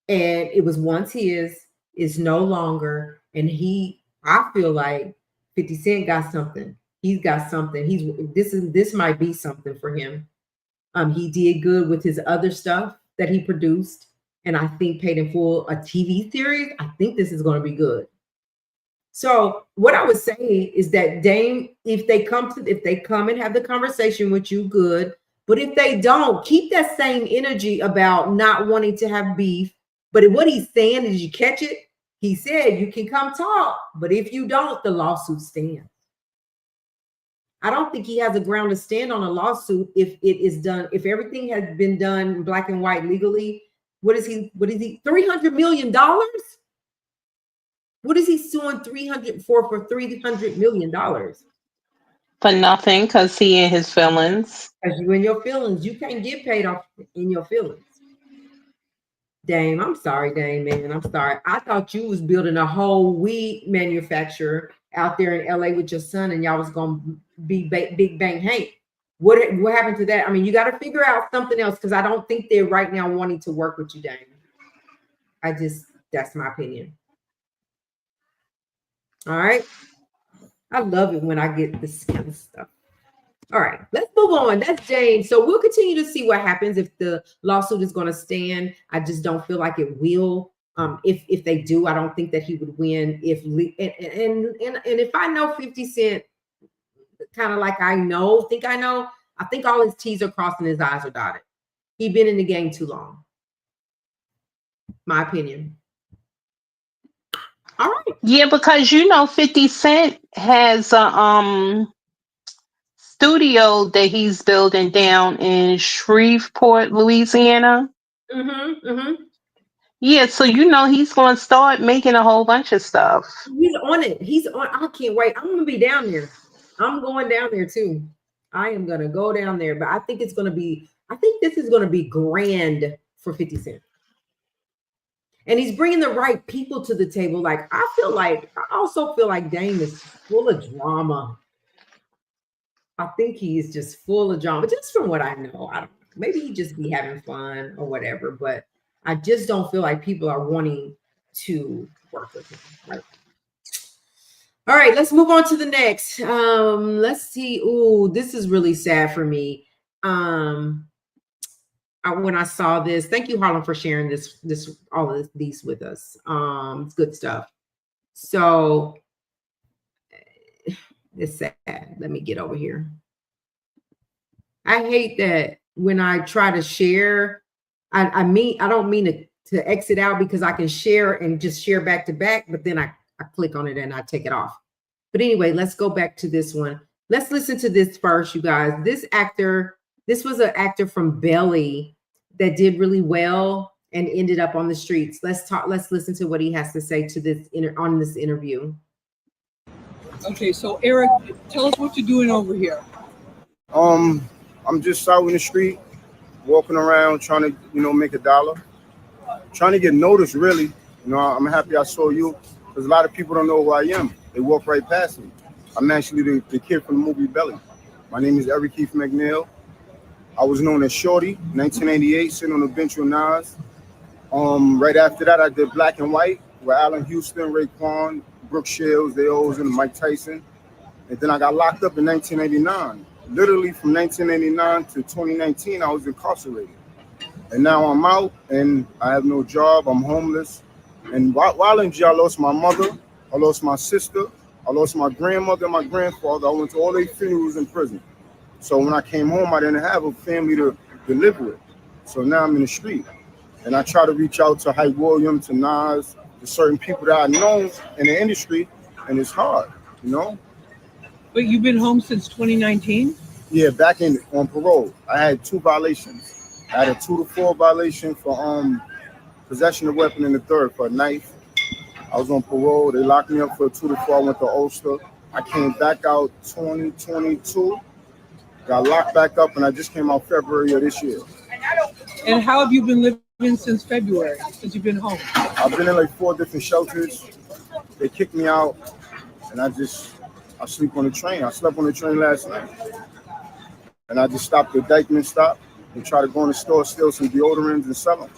Speaker 1: And it was once his, is no longer. And I feel like 50 Cent got something. He's got something. This might be something for him. He did good with his other stuff that he produced. And I think Paid in Full, a TV series, I think this is going to be good. So what I would say is that Dame, if they come and have the conversation with you, good. But if they don't, keep that same energy about not wanting to have beef. But what he's saying, did you catch it? He said you can come talk, but if you don't, the lawsuit stands. I don't think he has a ground to stand on a lawsuit if it is done, if everything has been done black and white legally. What is he? $300 million? What is he suing 300 for $300 million?
Speaker 4: For nothing, because he in his feelings.
Speaker 1: Because you in your feelings. You can't get paid off in your feelings. Dame, I'm sorry, Dame, man. I'm sorry. I thought you was building a whole weed manufacturer out there in LA with your son, and y'all was gonna be Big Bang Hank. What happened to that? I mean, you got to figure out something else, because I don't think they're right now wanting to work with you, Dame. That's my opinion. All right. I love it when I get this kind of stuff. All right, let's move on. That's James. So we'll continue to see what happens if the lawsuit is going to stand. I just don't feel like it will. If they do, I don't think that he would win. And if I know 50 Cent, kind of like I think all his T's are crossed and his I's are dotted. He's been in the game too long. My opinion. All right.
Speaker 4: Yeah, because 50 Cent has a studio that he's building down in Shreveport, Louisiana. Yeah, so he's going to start making a whole bunch of stuff.
Speaker 1: He's on it. I can't wait. I'm going to be down there. I'm going down there too. I am going to go down there, but I think this is going to be grand for 50 Cent. And he's bringing the right people to the table. Like, I also feel like Dame is full of drama. I think he is just full of drama, just from what I know. I don't know. Maybe he just be having fun or whatever, but I just don't feel like people are wanting to work with him. Right? All right, let's move on to the next. Let's see. Ooh, this is really sad for me. When I saw this, thank you, Harlem, for sharing all of these with us. It's good stuff. So it's sad. Let me get over here. I hate that when I try to share, I don't mean to exit out, because I can share and just share back to back, but then I click on it and I take it off. But anyway, let's go back to this one. Let's listen to this first, you guys. This was an actor from Belly that did really well and ended up on the streets. Let's listen to what he has to say to this on this interview.
Speaker 6: Okay, so Eric, tell us what you're doing over here.
Speaker 7: I'm just out in the street, walking around, trying to, make a dollar, trying to get noticed, really. I'm happy I saw you, because a lot of people don't know who I am. They walk right past me. I'm actually the kid from the movie Belly. My name is Eric Keith McNeil. I was known as Shorty, 1988, sitting on the bench with Nas. Right after that, I did Black and White with Allen Houston, Raekwon, Brooke Shields, they always in Mike Tyson. And then I got locked up in 1989. Literally from 1989 to 2019, I was incarcerated. And now I'm out and I have no job. I'm homeless. And while in jail, I lost my mother. I lost my sister. I lost my grandmother and my grandfather. I went to all their funerals in prison. So when I came home, I didn't have a family to live with. So now I'm in the street. And I try to reach out to Hype Williams, to Nas, to certain people that I know in the industry, and it's hard,
Speaker 6: But you've been home since 2019?
Speaker 7: Yeah, back on parole. I had 2 violations. I had a 2 to 4 violation for possession of weapon in the 3rd for a knife. I was on parole. They locked me up for a 2 to 4. I went to Ulster. I came back out 2022. Got locked back up, and I just came out February of this year.
Speaker 6: And how have you been living since February, since you've been home?
Speaker 7: I've been in like 4 different shelters. They kicked me out, and I sleep on the train. I slept on the train last night. And I just stopped at Dykeman stop and try to go in the store, steal some deodorants and sell them.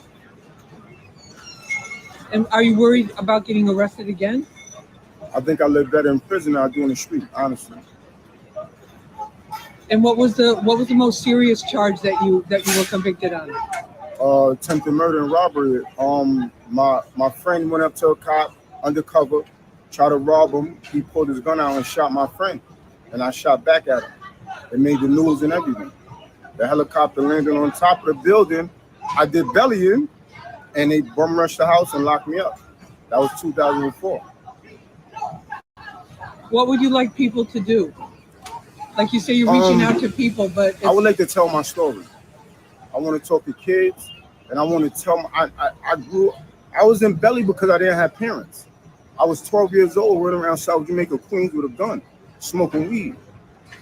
Speaker 6: And are you worried about getting arrested again?
Speaker 7: I think I live better in prison than I do in the street, honestly.
Speaker 6: And what was the most serious charge that you were convicted on?
Speaker 7: Attempted murder and robbery. My friend went up to a cop undercover, tried to rob him. He pulled his gun out and shot my friend, and I shot back at him. It made the news and everything. The helicopter landed on top of the building. I did belly in, and they bum rushed the house and locked me up. That was 2004.
Speaker 6: What would you like people to do? Like you say, you're reaching out to people, but
Speaker 7: I would like to tell my story. I want to talk to kids, and I want to tell them I was in belly because I didn't have parents. I was 12 years old, running around South Jamaica, Queens with a gun, smoking weed.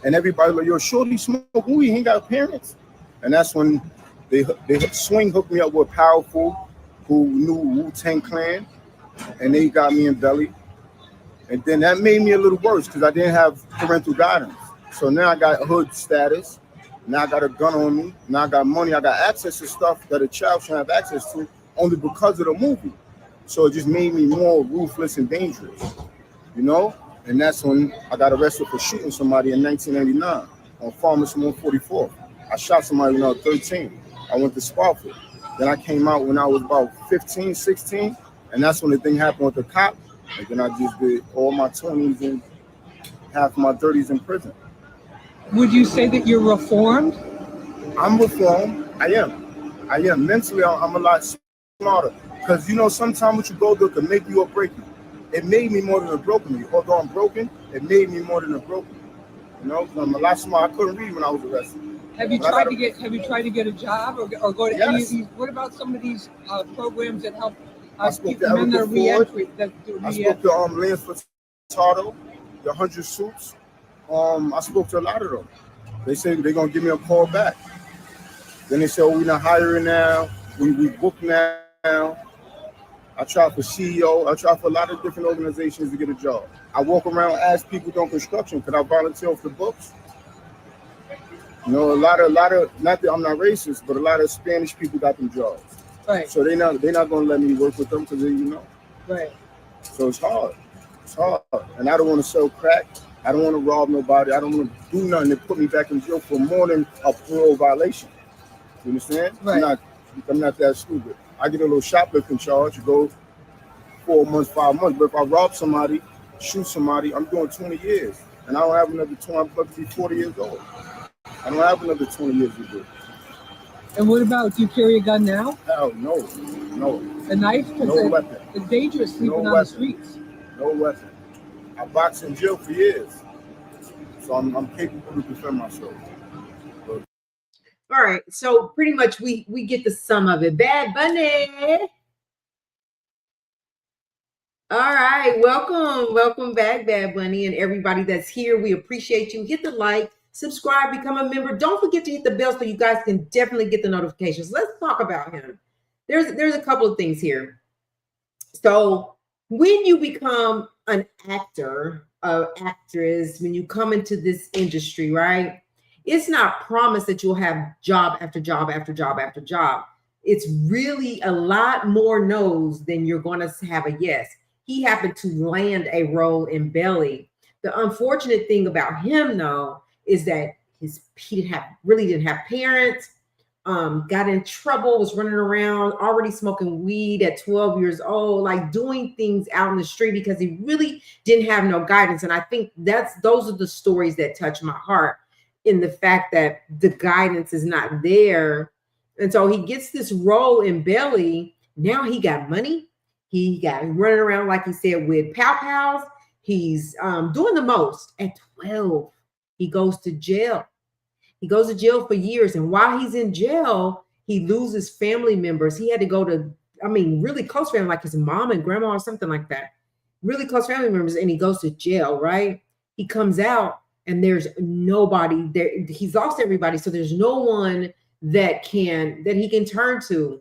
Speaker 7: And everybody like, yo, shorty smoking weed, he ain't got parents. And that's when they Swing hooked me up with Powerful, who knew Wu-Tang Clan, and they got me in belly. And then that made me a little worse because I didn't have parental guidance. So now I got hood status. Now I got a gun on me. Now I got money. I got access to stuff that a child should have access to only because of the movie. So it just made me more ruthless and dangerous, you know? And that's when I got arrested for shooting somebody in 1999 on Farmers 144. I shot somebody when I was 13. I went to Spofford. Then I came out when I was about 15, 16. And that's when the thing happened with the cop. And then I just did all my 20s and half my 30s in prison.
Speaker 6: would you say that you're reformed?
Speaker 7: I'm reformed. I am. Mentally, I'm a lot smarter. Because, you know, sometimes what you go through can make you or break you. It made me more than it broke me. Although I'm broken, it made me more than it broke me. You know, I'm a lot smarter. I couldn't read when I was arrested.
Speaker 6: Have you tried to get a job or go to any of these? What about some of these programs that help keep the men that are reentry? I spoke to
Speaker 7: Lance Furtado, the 100 Suits. I spoke to a lot of them. They say they're gonna give me a call back. Then they say, oh, we're not hiring now. We book now. I tried for CEO. I tried for a lot of different organizations to get a job. I walk around, ask people doing construction, could I volunteer for the books? You know, a lot of, not that I'm not racist, but a lot of Spanish people got them jobs.
Speaker 6: Right.
Speaker 7: So they're not gonna let me work with them because they, you know.
Speaker 6: Right.
Speaker 7: So it's hard. It's hard. And I don't want to sell crack. I don't want to rob nobody. I don't want to do nothing that put me back in jail for more than a parole violation. You understand?
Speaker 6: Right.
Speaker 7: I'm not that stupid. I get a little shoplifting charge, go 4 months, 5 months. But if I rob somebody, shoot somebody, I'm doing 20 years. And I don't have another 20, I'm about to be 40 years old. I don't have another 20 years to do.
Speaker 6: And what about, do you carry a gun now?
Speaker 7: Hell no.
Speaker 6: A knife?
Speaker 7: No weapon.
Speaker 6: It's dangerous sleeping on the streets.
Speaker 7: No weapon. I boxed in jail for years. So I'm capable to defend myself.
Speaker 1: All right, so pretty much we get the sum of it. Bad Bunny. All right, welcome back, Bad Bunny, and everybody that's here. We appreciate you. Hit the like, subscribe, become a member. Don't forget to hit the bell so you guys can definitely get the notifications. Let's talk about him. There's a couple of things here. So when you become an actor, actress, when you come into this industry, right? It's not promised that you'll have job after job after job after job. It's really a lot more no's than you're going to have a yes. He happened to land a role in Belly. The unfortunate thing about him, though, is that he really didn't have parents. Got in trouble, was running around, already smoking weed at 12 years old, like doing things out in the street because he really didn't have no guidance. And I think those are the stories that touch my heart, in the fact that the guidance is not there. And so he gets this role in Belly. Now he got money. He got running around, like he said, with pow-pows. He's doing the most. At 12, he goes to jail. He goes to jail for years. And while he's in jail, he loses family members. He had to go to, really close family, like his mom and grandma or something like that. Really close family members. And he goes to jail, right? He comes out and there's nobody there. He's lost everybody. So there's no one that he can turn to.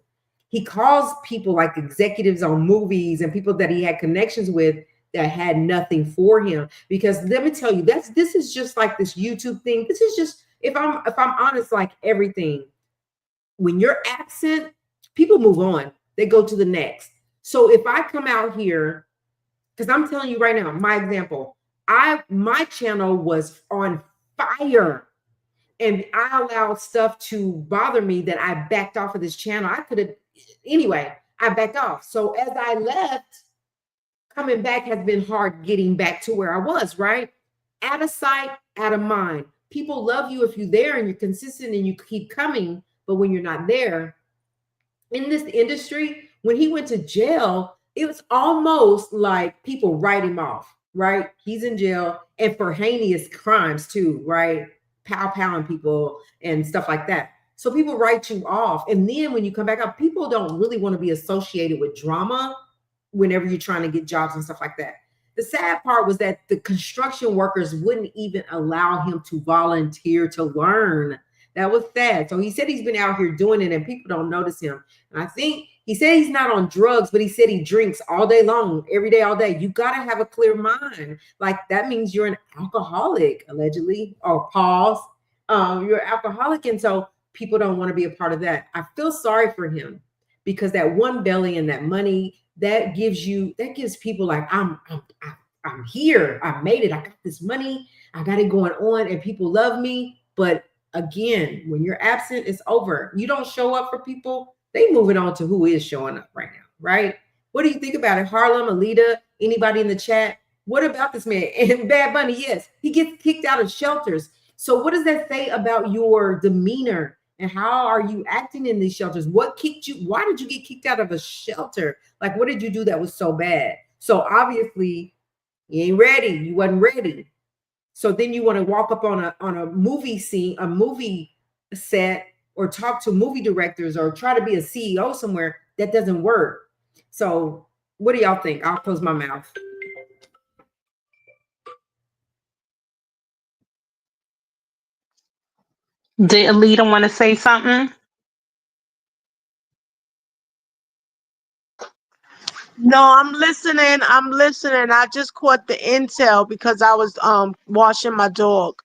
Speaker 1: He calls people like executives on movies and people that he had connections with that had nothing for him. Because let me tell you, this is just like this YouTube thing. This is just, if I'm honest, like everything, when you're absent, people move on. They go to the next. So if I come out here, because I'm telling you right now, my example, my channel was on fire. And I allowed stuff to bother me that I backed off of this channel. I backed off. So as I left, coming back has been hard, getting back to where I was, right? Out of sight, out of mind. People love you if you're there and you're consistent and you keep coming. But when you're not there, in this industry, when he went to jail, it was almost like people write him off. right? He's in jail, and for heinous crimes too, right? Powing people and stuff like that. So people write you off. And then when you come back up, people don't really want to be associated with drama whenever you're trying to get jobs and stuff like that. The sad part was that the construction workers wouldn't even allow him to volunteer to learn. That was sad. So he said he's been out here doing it and people don't notice him. And I think he said he's not on drugs, but he said he drinks all day long, every day, all day. You got to have a clear mind. Like that means you're an alcoholic, allegedly, or pause. You're an alcoholic. And so people don't want to be a part of that. I feel sorry for him because that one belly and that money, that gives people like, I'm here. I made it. I got this money. I got it going on and people love me. But again, when you're absent, it's over. You don't show up for people, they moving on to who is showing up right now, right? What do you think about it? Harlem, Alita, anybody in the chat? What about this man? And Bad Bunny, yes, he gets kicked out of shelters. So what does that say about your demeanor and how are you acting in these shelters? What kicked you? Why did you get kicked out of a shelter? Like, what did you do that was so bad? So obviously you ain't ready. You wasn't ready. So then you want to walk up on a movie scene, a movie set, or talk to movie directors or try to be a CEO somewhere. That doesn't work. So what do y'all think? I'll close my mouth.
Speaker 4: Did Alita want to say something?
Speaker 3: No, I'm listening. I'm listening. I just caught the intel because I was washing my dog.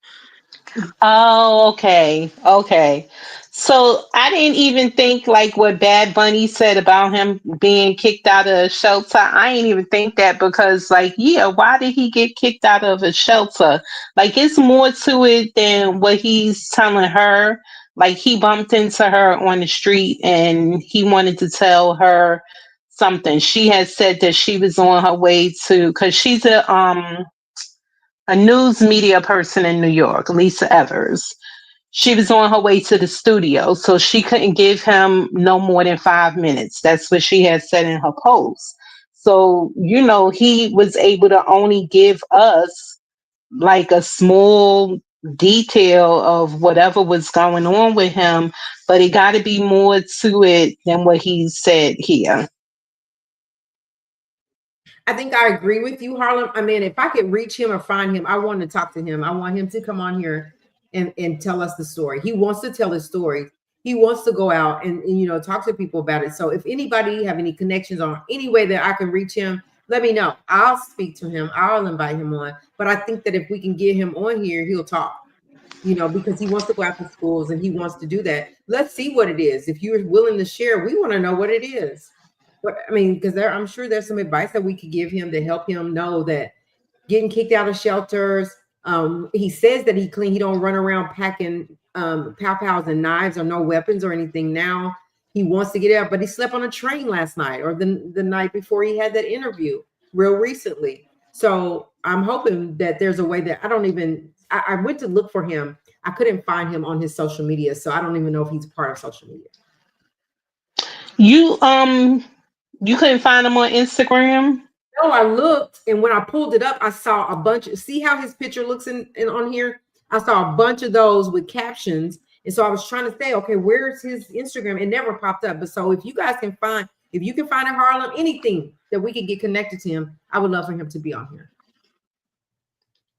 Speaker 4: Oh, okay. Okay. So I didn't even think like what Bad Bunny said about him being kicked out of a shelter. I ain't even think that because like, yeah, why did he get kicked out of a shelter? Like it's more to it than what he's telling her. Like he bumped into her on the street and he wanted to tell her something. She had said that she was on her way to because she's a news media person in New York, Lisa Evers. She was on her way to the studio, so she couldn't give him no more than 5 minutes. That's what she had said in her post. So, you know, he was able to only give us like a small detail of whatever was going on with him, but it got to be more to it than what he said here.
Speaker 1: I think I agree with you, Harlem. I mean, if I could reach him or find him, I want to talk to him. I want him to come on here and tell us the story. He wants to tell his story. He wants to go out and you know talk to people about it. So if anybody have any connections on any way that I can reach him, let me know. I'll speak to him. I'll invite him on. But I think that if we can get him on here, he'll talk. You know, because he wants to go out to schools and he wants to do that. Let's see what it is. If you're willing to share, we want to know what it is. But I mean, because I'm sure there's some advice that we could give him to help him know that getting kicked out of shelters. He says that he don't run around packing pows and knives or no weapons or anything now. He wants to get out, but he slept on a train last night or the night before he had that interview real recently. So I'm hoping that there's a way that I went to look for him. I couldn't find him on his social media. So I don't even know if he's part of social media.
Speaker 4: You couldn't find him on Instagram?
Speaker 1: No, I looked, and when I pulled it up, I saw a bunch. See how his picture looks in on here? I saw a bunch of those with captions, and so I was trying to say, okay, where's his Instagram? It never popped up. But so if you guys can find, if you can find in Harlem anything that we can get connected to him, I would love for him to be on here.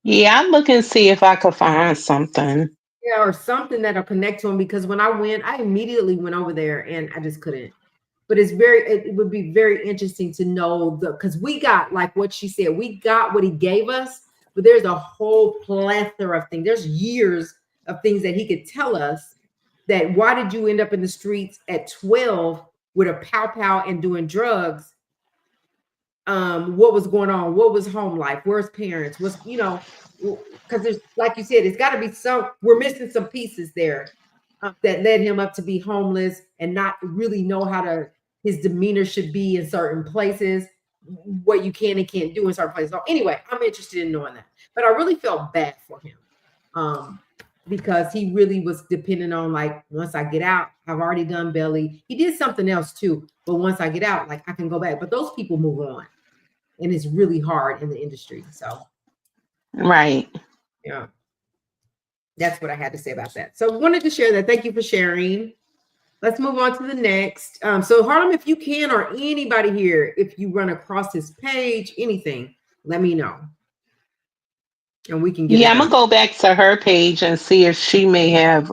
Speaker 4: Yeah, I'm looking to see if I could find something.
Speaker 1: Yeah, or something that'll connect to him. Because when I went, I immediately went over there, and I just couldn't. But it would be very interesting to know because we got like what she said, we got what he gave us, but there's a whole plethora of things. There's years of things that he could tell us that why did you end up in the streets at 12 with a pow and doing drugs? What was going on? What was home life? Where's parents? What's, you know, because there's, like you said, it's got to be we're missing some pieces there that led him up to be homeless and not really know his demeanor should be in certain places, what you can and can't do in certain places. So anyway, I'm interested in knowing that. But I really felt bad for him because he really was depending on like, once I get out, I've already done belly. He did something else too. But once I get out, like I can go back. But those people move on. and it's really hard in the industry. So,
Speaker 4: Right.
Speaker 1: yeah, that's what I had to say about that. So, wanted to share that. Thank you for sharing. Let's move on to the next. So, Harlem, if you can, or anybody here, if you run across his page, anything, let me know, and we can get
Speaker 4: Yeah,
Speaker 1: it
Speaker 4: I'm gonna
Speaker 1: done.
Speaker 4: go back to her page and see if she may have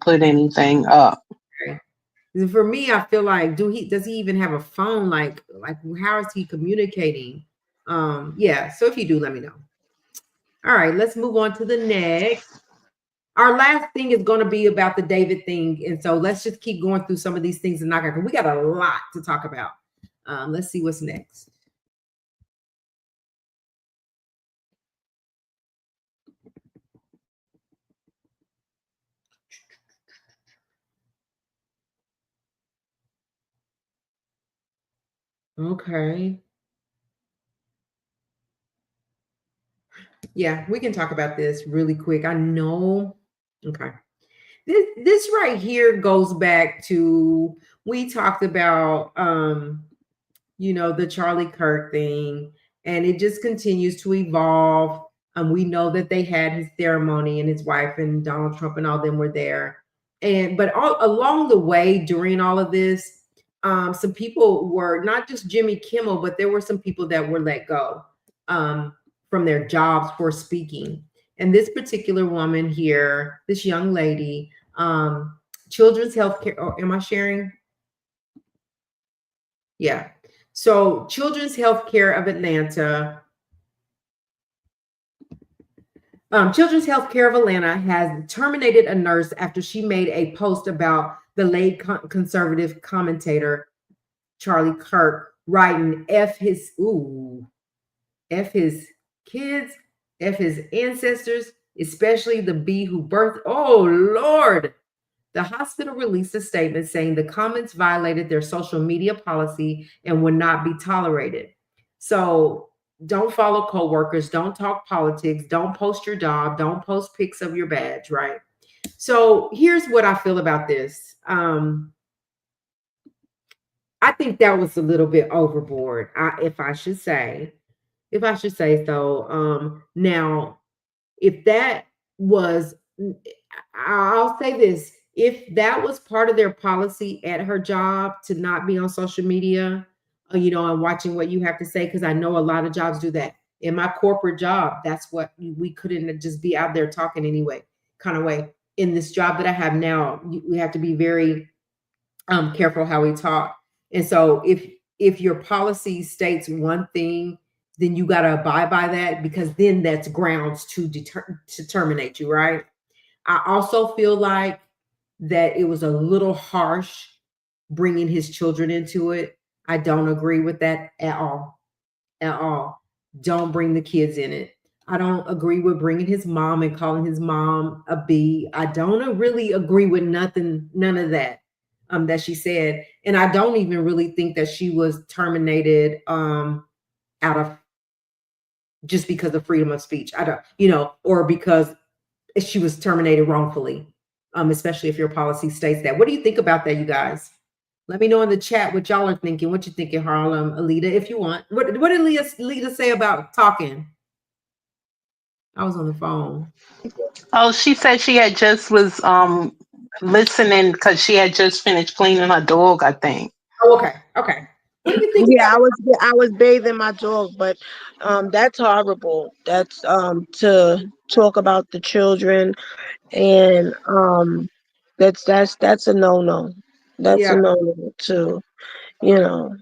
Speaker 4: put anything up.
Speaker 1: Okay. For me, I feel like does he even have a phone? Like how is he communicating? Yeah. So if you do, let me know. All right, let's move on to the next. Our last thing is going to be about the David thing, and so let's just keep going through some of these things and knock out. We got a lot to talk about. Let's see what's next. Okay. Yeah, we can talk about this really quick. I know. Okay. This right here goes back to, we talked about the Charlie Kirk thing, and it just continues to evolve. We know that they had his ceremony and his wife and Donald Trump and all them were there. But along the way during all of this, some people were, not just Jimmy Kimmel, but there were some people that were let go from their jobs for speaking. And this particular woman here, this young lady, Children's Healthcare, am I sharing? Yeah. So Children's Healthcare of Atlanta, Children's Healthcare of Atlanta has terminated a nurse after she made a post about the late conservative commentator Charlie Kirk, writing F his kids, F his ancestors, especially the B who birthed. Oh Lord. The hospital released a statement saying the comments violated their social media policy and would not be tolerated. So don't follow coworkers, don't talk politics, don't post your job, don't post pics of your badge, right? So here's what I feel about this. I think that was a little bit overboard, if I should say so. Now, if that was, I'll say this, if that was part of their policy at her job to not be on social media, and watching what you have to say, because I know a lot of jobs do that. In my corporate job, that's what we couldn't just be out there talking anyway, kind of way. In this job that I have now, we have to be very careful how we talk. And so if your policy states one thing, then you got to abide by that, because then that's grounds to terminate you, right? I also feel like that it was a little harsh bringing his children into it. I don't agree with that at all. At all. Don't bring the kids in it. I don't agree with bringing his mom and calling his mom a B. I don't really agree with none of that that she said. And I don't even really think that she was terminated out of just because of freedom of speech. I don't, or because she was terminated wrongfully, especially if your policy states that. What do you think about that, you guys? Let me know in the chat what y'all are thinking. What you thinking, Harlem, Alita, if you want. What did Alita say about talking? I was on the phone.
Speaker 4: Oh, she said she had just was listening because she had just finished cleaning her dog, I think.
Speaker 1: Oh, okay. Okay. What do you think
Speaker 3: Yeah,
Speaker 1: about
Speaker 3: I was bathing my dog, but that's horrible. That's to talk about the children, and that's a no. That's a
Speaker 1: Yeah,
Speaker 3: no too. You know.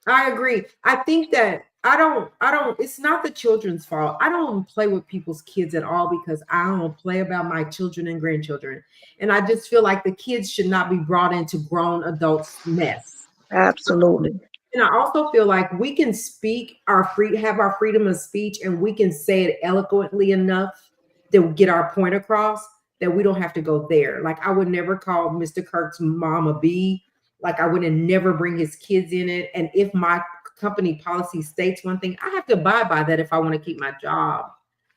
Speaker 1: I agree. I think that it's not the children's fault. I don't play with people's kids at all, because I don't play about my children and grandchildren. And I just feel like the kids should not be brought into grown adults' mess.
Speaker 3: Absolutely.
Speaker 1: And I also feel like we can have our freedom of speech, and we can say it eloquently enough to get our point across, that we don't have to go there. Like, I would never call Mr. Kirk's mom a B. Like, I would never bring his kids in it. And if my company policy states one thing, I have to abide by that if I want to keep my job.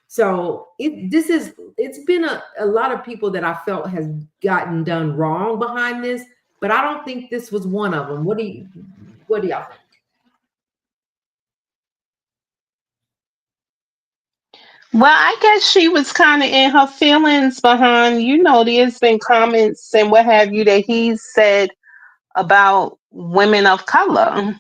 Speaker 1: So it's been a lot of people that I felt has gotten done wrong behind this, but I don't think this was one of them. What do y'all think?
Speaker 4: Well, I guess she was kind of in her feelings behind, there's been comments and what have you that he's said about women of color.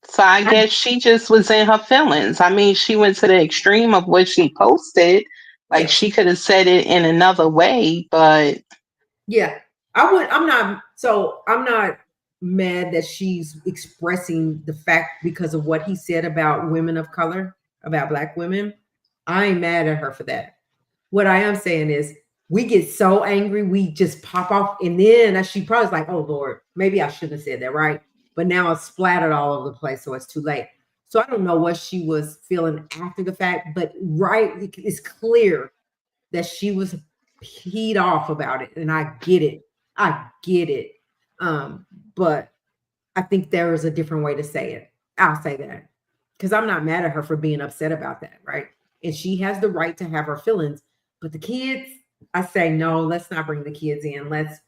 Speaker 4: So I
Speaker 1: I,
Speaker 4: guess she just was in her feelings. I mean, she went to the extreme of what she posted. Like
Speaker 1: yes.
Speaker 4: she could have said it in another way, but
Speaker 1: Yeah, I would. I'm not. So I'm not mad that she's expressing the fact because of what he said about women of color, about black women. I ain't mad at her for that. What I am saying is, we get so angry, we just pop off, and then she probably's like, "Oh Lord, maybe I shouldn't have said that, right?" But now it's splattered all over the place, so it's too late. So I don't know what she was feeling after the fact, but right, it's clear that she was peed off about it, and I get it. I get it. Um, but I think there is a different way to say it. I'll say that because I'm not mad at her for being upset about that, right? And she has the right to have her feelings. But the kids, I say no. Let's not bring the kids in. Let's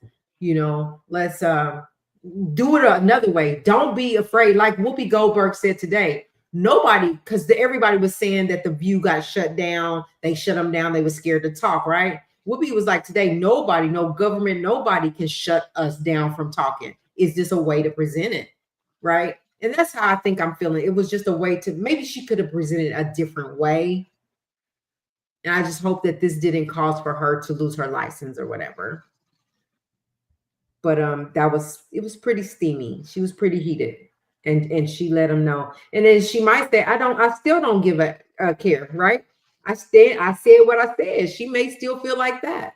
Speaker 1: do it another way. Don't be afraid. Like Whoopi Goldberg said today, nobody, because everybody was saying that the View got shut down. They shut them down. They were scared to talk, right? Whoopi was like, today, nobody, no government, nobody can shut us down from talking. Is this a way to present it? Right. And that's how I think I'm feeling. It was just a way to, maybe she could have presented a different way. And I just hope that this didn't cause for her to lose her license or whatever. But it was pretty steamy. She was pretty heated. And she let him know. And then she might say, I still don't give a care, right? I said what I said. She may still feel like that.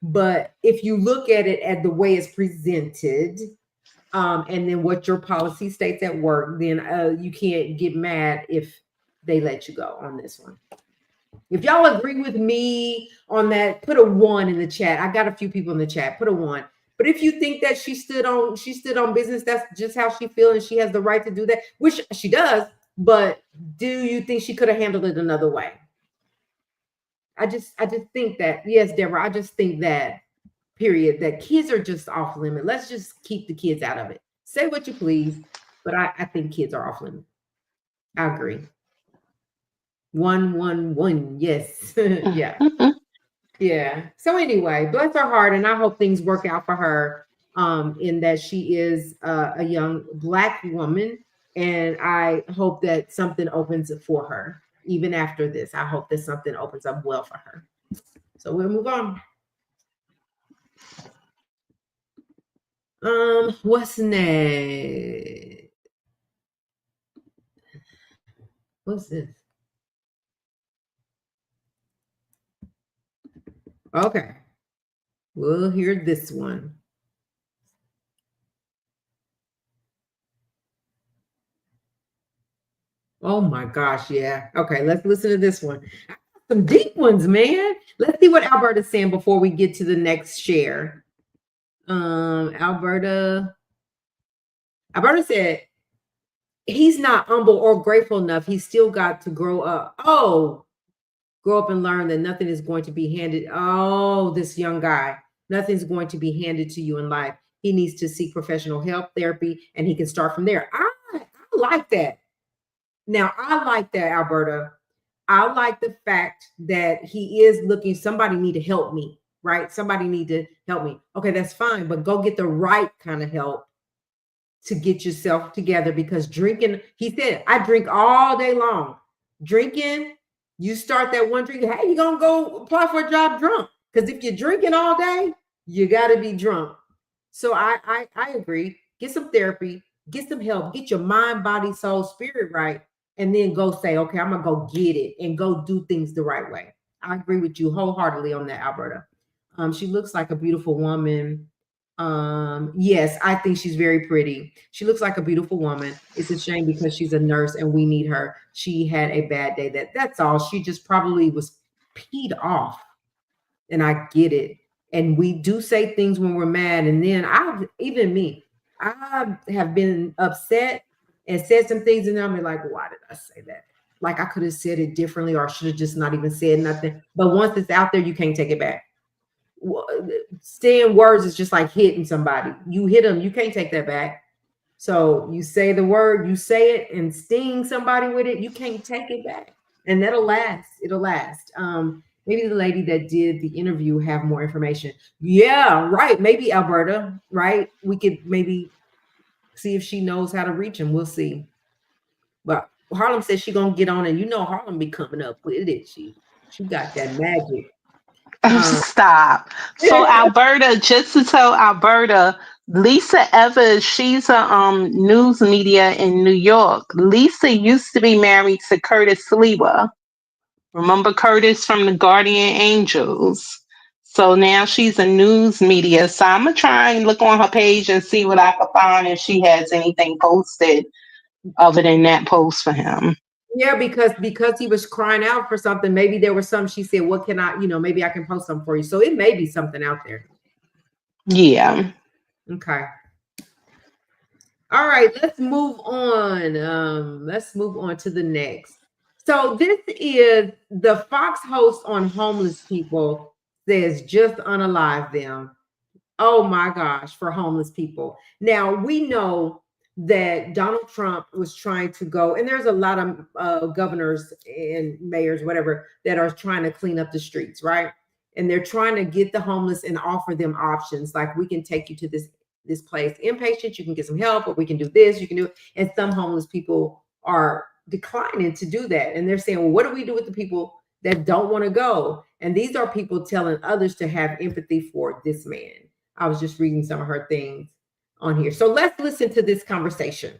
Speaker 1: But if you look at it at the way it's presented, and then what your policy states at work, then you can't get mad if they let you go on this one. If y'all agree with me on that, put a 1 in the chat. I got a few people in the chat. Put a 1. But if you think that she stood on business, that's just how she feels, and she has the right to do that, which she does. But do you think she could have handled it another way? I just think that, yes, Deborah, I just think that, period, that kids are just off limit. Let's just keep the kids out of it. Say what you please, but I think kids are off limit. I agree. 111. Yes. Yeah. Yeah. So anyway, bless her heart, and I hope things work out for her. In that she is a young Black woman, and I hope that something opens for her. Even after this, I hope that something opens up well for her. So we'll move on. What's next? What's this? Okay. We'll hear this one. Oh my gosh, yeah. Okay, let's listen to this one. Some deep ones, man. Let's see what Alberta's saying before we get to the next share. Alberta said he's not humble or grateful enough. He's still got to grow up. Oh, grow up and learn that nothing is going to be handed. Oh, this young guy, nothing's going to be handed to you in life. He needs to seek professional help, therapy, and he can start from there. I like that. Now, I like that, Alberta. I like the fact that he is looking, somebody need to help me, right? Somebody need to help me. Okay, that's fine, but go get the right kind of help to get yourself together, because drinking, he said, I drink all day long. Drinking, you start that one drink, hey, you're going to go apply for a job drunk. Because if you're drinking all day, you got to be drunk. So I agree. Get some therapy, get some help, get your mind, body, soul, spirit right, and then go say, okay, I'm gonna go get it and go do things the right way. I agree with you wholeheartedly on that, Alberta. She looks like a beautiful woman. Yes, I think she's very pretty. She looks like a beautiful woman. It's a shame because she's a nurse and we need her. She had a bad day. That's all. She just probably was peed off. And I get it. And we do say things when we're mad. And then I have been upset and said some things, and I'm like, why did I say that? Like I could have said it differently, or should have just not even said nothing. But once it's out there, you can't take it back. Saying words is just like hitting somebody. You hit them, you can't take that back. So you say the word, you say it and sting somebody with it, you can't take it back. and that'll last. It'll last. Maybe the lady that did the interview have more information. Yeah, right. Maybe Alberta, right? We could maybe see if she knows how to reach him. We'll see. But Harlem says she gonna get on, and you know Harlem be coming up with it. She got that magic.
Speaker 4: Stop. So Alberta, just to tell Alberta, Lisa Evers, she's a news media in New York. Lisa used to be married to Curtis Sliwa. Remember Curtis from the Guardian Angels? So now she's a news media. So I'm gonna try and look on her page and see what I can find if she has anything posted other than that post for him.
Speaker 1: Yeah, because he was crying out for something. Maybe there was some. She said, "What can I? Maybe I can post something for you." So it may be something out there.
Speaker 4: Yeah.
Speaker 1: Okay. All right. Let's move on. Let's move on to the next. So this is the Fox host on homeless people says just unalive them. Oh my gosh, for homeless people. Now we know that Donald Trump was trying to go, and there's a lot of governors and mayors, whatever, that are trying to clean up the streets, right? And they're trying to get the homeless and offer them options, like we can take you to this place inpatient, you can get some help, or we can do this, you can do it. And some homeless people are declining to do that, and they're saying, well, what do we do with the people that don't want to go? And these are people telling others to have empathy for this man. I was just reading some of her things on here. So let's listen to this conversation.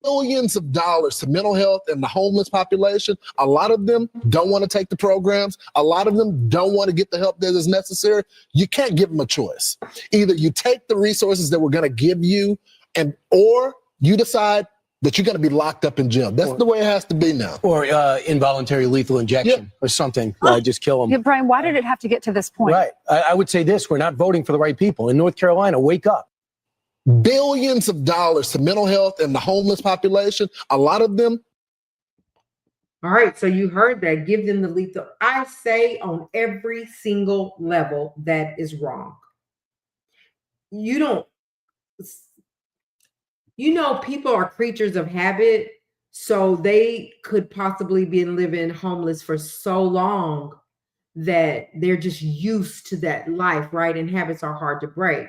Speaker 8: Billions of dollars to mental health and the homeless population. A lot of them don't want to take the programs. A lot of them don't want to get the help that is necessary. You can't give them a choice. Either you take the resources that we're going to give you, or you decide that you're going to be locked up in jail. That's the way it has to be now.
Speaker 9: Or involuntary lethal injection or something. Just kill them.
Speaker 10: Yeah, Brian, why did it have to get to this point?
Speaker 9: Right. I would say this. We're not voting for the right people. In North Carolina, wake up.
Speaker 8: Billions of dollars to mental health and the homeless population. A lot of them.
Speaker 1: All right. So you heard that. Give them the lethal. I say on every single level that is wrong. People are creatures of habit. So they could possibly be living homeless for so long that they're just used to that life, right? And habits are hard to break.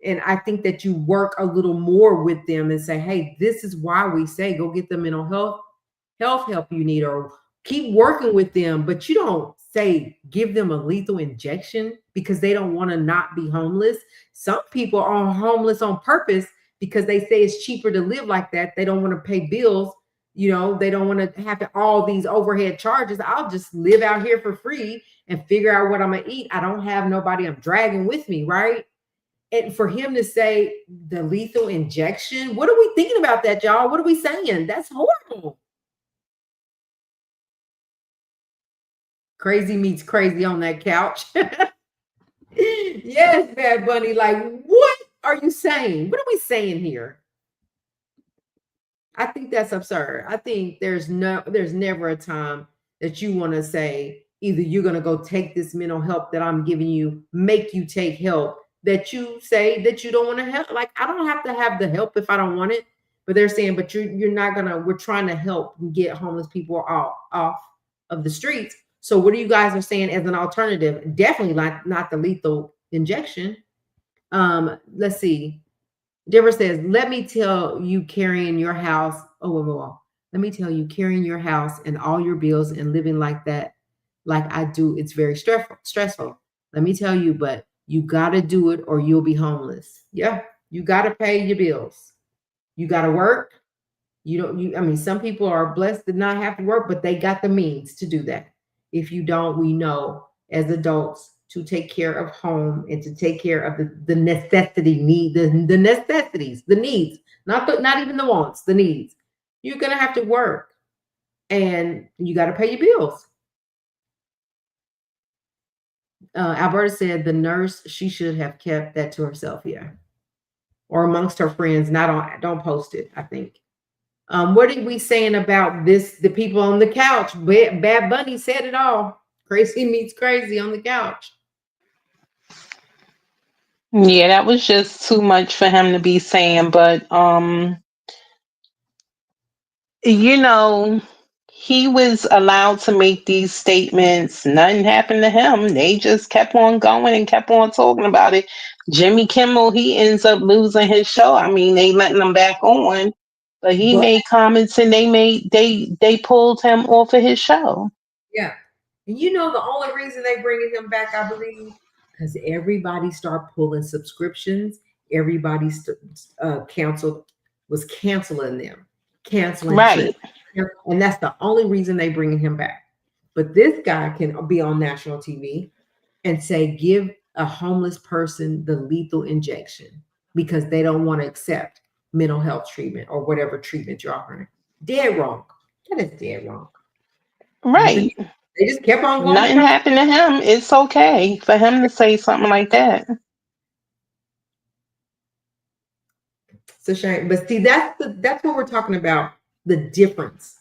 Speaker 1: And I think that you work a little more with them and say, hey, this is why we say go get the mental health help you need, or keep working with them. But you don't say give them a lethal injection because they don't want to not be homeless. Some people are homeless on purpose because they say it's cheaper to live like that. They don't want to pay bills. They don't want to have all these overhead charges. I'll just live out here for free and figure out what I'm going to eat. I don't have nobody I'm dragging with me, right? And for him to say the lethal injection, what are we thinking about that, y'all? What are we saying? That's horrible. Crazy meets crazy on that couch. Yes, Bad Bunny. Like, what are you saying? What are we saying here? I think that's absurd. I think there's never a time that you want to say either you're going to go take this mental help that I'm giving you, make you take help, that you say that you don't want to help. Like, I don't have to have the help if I don't want it. But they're saying, but you're not gonna, we're trying to help get homeless people off of the streets. So what are you guys are saying as an alternative? Definitely not the lethal injection. Let's see. Deborah says, let me tell you carrying your house. Let me tell you carrying your house and all your bills and living like that, like I do, it's very stressful. Let me tell you, but you got to do it or you'll be homeless. Yeah, you got to pay your bills. You got to work. Some people are blessed to not have to work, but they got the means to do that. If you don't, we know as adults to take care of home and to take care of the necessities, the needs, not even the wants, the needs. You're going to have to work and you got to pay your bills. Alberta said the nurse, she should have kept that to herself, yeah. Or amongst her friends, don't post it, I think. What are we saying about this? The people on the couch. Bad Bunny said it all. Crazy meets crazy on the couch.
Speaker 4: Yeah, that was just too much for him to be saying, but you know, he was allowed to make these statements. Nothing happened to him. They just kept on going and kept on talking about it. Jimmy Kimmel, he ends up losing his show. I mean, they letting him back on, but he
Speaker 1: But
Speaker 4: made comments and they pulled him off of his show.
Speaker 1: yeah, and you know the only reason they bringing him back, I believe, because everybody start pulling subscriptions. Everybody was canceling them, canceling
Speaker 4: Right.
Speaker 1: trips, and that's the only reason they bringing him back. But this guy can be on national TV and say, give a homeless person the lethal injection because they don't want to accept mental health treatment or whatever treatment you're offering. Dead wrong. That is dead wrong.
Speaker 4: Right.
Speaker 1: They just kept on going.
Speaker 4: Nothing happened to him. It's okay for him to say something like that.
Speaker 1: It's a shame. But see, that's what we're talking about. The difference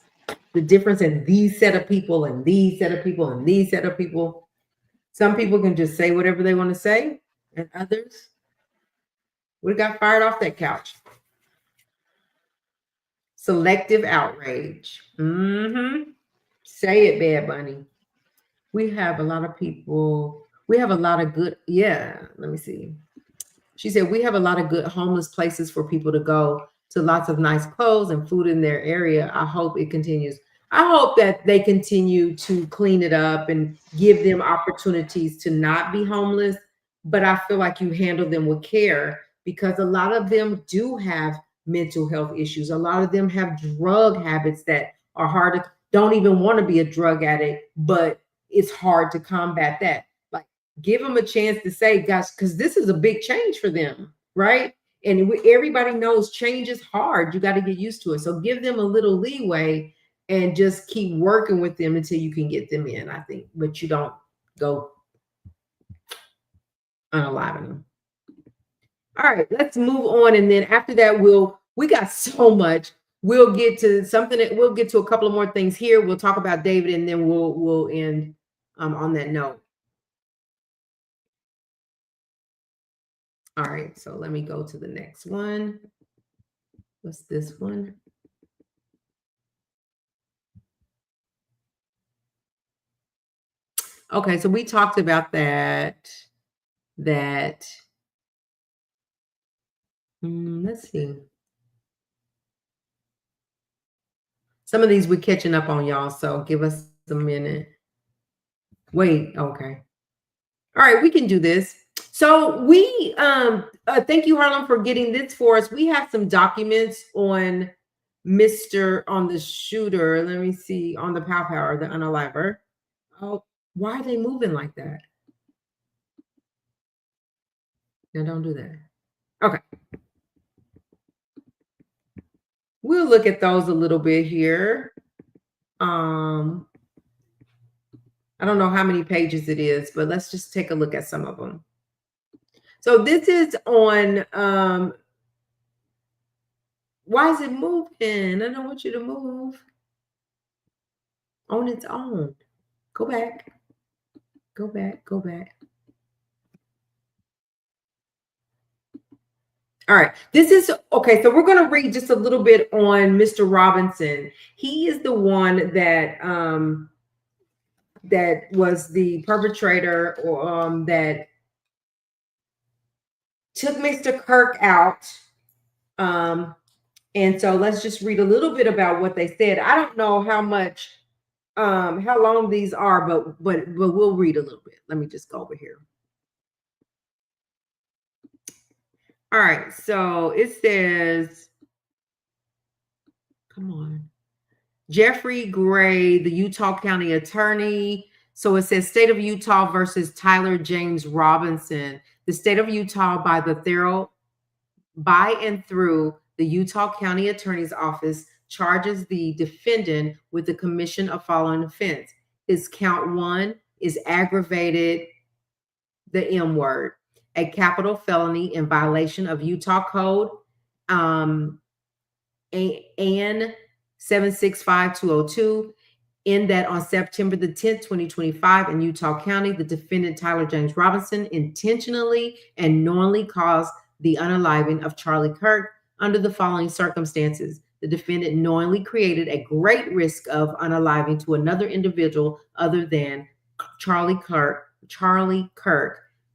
Speaker 1: in these set of people and these set of people and these set of people. Some people can just say whatever they want to say, and others would have got fired off that couch. Selective outrage. Say it, Bad Bunny. We have a lot of people. We have a lot of good. Yeah, let me see. She said, we have a lot of good homeless places for people to go to, lots of nice clothes and food in their area. I hope it continues. I hope that they continue to clean it up and give them opportunities to not be homeless. But I feel like you handle them with care because a lot of them do have mental health issues. A lot of them have drug habits that are hard to, don't even want to be a drug addict, but it's hard to combat that. Give them a chance to say, gosh, because this is a big change for them, right? And everybody knows change is hard. You got to get used to it. So give them a little leeway and just keep working with them until you can get them in, I think. But you don't go unaliving them. All right, let's move on. And then after that, we got so much. We'll get to something that we'll get to a couple of more things here. We'll talk about David and then we'll end on that note. All right, so let me go to the next one. What's this one? Okay, so we talked about that. Let's see. Some of these we're catching up on, y'all, so give us a minute. Wait, okay. All right, we can do this. So we thank you, Harlem, for getting this for us. We have some documents on the shooter. Let me see, on the Power, the unaliver. Oh, why are they moving like that? No, don't do that. Okay. We'll look at those a little bit here. I don't know how many pages it is, but let's just take a look at some of them. So this is on, why is it moving? I don't want you to move on its own. Go back, go back, go back. All right, this is, okay, so we're going to read just a little bit on Mr. Robinson. He is the one that that was the perpetrator that took Mr. Kirk out. And so let's just read a little bit about what they said. I don't know how much, how long these are, but we'll read a little bit. Let me just go over here. All right, so it says, come on. Jeffrey Gray, the Utah County attorney. So it says State of Utah versus Tyler James Robinson. The state of Utah by and through the Utah County Attorney's Office charges the defendant with the commission of following offense. His count 1 is aggravated, the M word, a capital felony in violation of Utah Code and 765202, in that on September the 10th, 2025 in Utah County, the defendant Tyler James Robinson intentionally and knowingly caused the unaliving of Charlie Kirk under the following circumstances. the defendant knowingly created a great risk of unaliving to another individual other than Charlie Kirk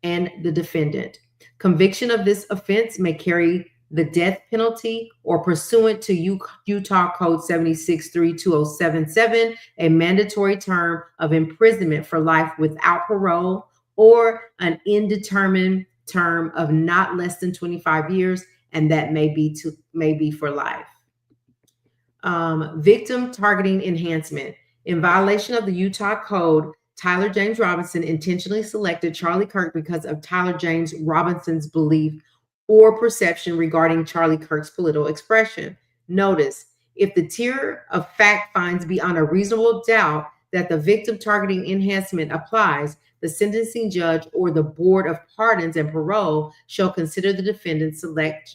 Speaker 1: and the defendant. Conviction of this offense may carry the death penalty, or pursuant to Utah Code 76-32077, a mandatory term of imprisonment for life without parole, or an indeterminate term of not less than 25 years, and that may be for life. Victim targeting enhancement. In violation of the Utah Code, Tyler James Robinson intentionally selected Charlie Kirk because of Tyler James Robinson's belief or perception regarding Charlie Kirk's political expression. Notice, if the tier of fact finds beyond a reasonable doubt that the victim targeting enhancement applies, the sentencing judge or the Board of Pardons and Parole shall consider the defendant's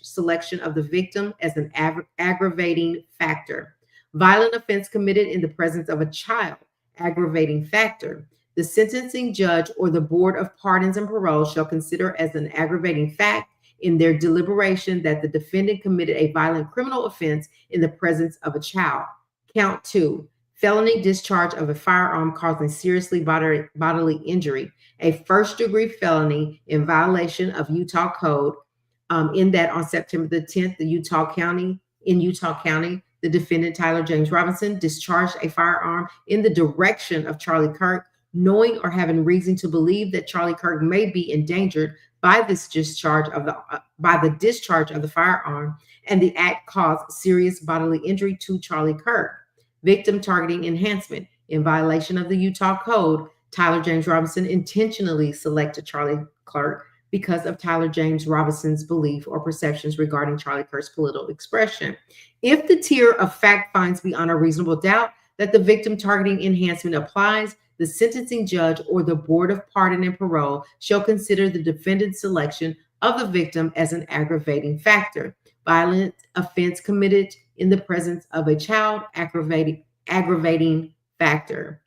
Speaker 1: selection of the victim as an aggravating factor. Violent offense committed in the presence of a child, aggravating factor. The sentencing judge or the Board of Pardons and Parole shall consider as an aggravating fact in their deliberation that the defendant committed a violent criminal offense in the presence of a child. Count 2, felony discharge of a firearm causing seriously bodily injury, a first-degree felony in violation of Utah Code, in that on September the 10th, in Utah County, the defendant, Tyler James Robinson, discharged a firearm in the direction of Charlie Kirk, knowing or having reason to believe that Charlie Kirk may be endangered by the discharge of the firearm, and the act caused serious bodily injury to Charlie Kirk. Victim targeting enhancement. In violation of the Utah Code, Tyler James Robinson intentionally selected Charlie Kirk because of Tyler James Robinson's belief or perceptions regarding Charlie Kirk's political expression. If the tier of fact finds beyond a reasonable doubt that the victim targeting enhancement applies, the sentencing judge or the Board of Pardon and Parole shall consider the defendant's selection of the victim as an aggravating factor. Violent offense committed in the presence of a child, aggravating factor.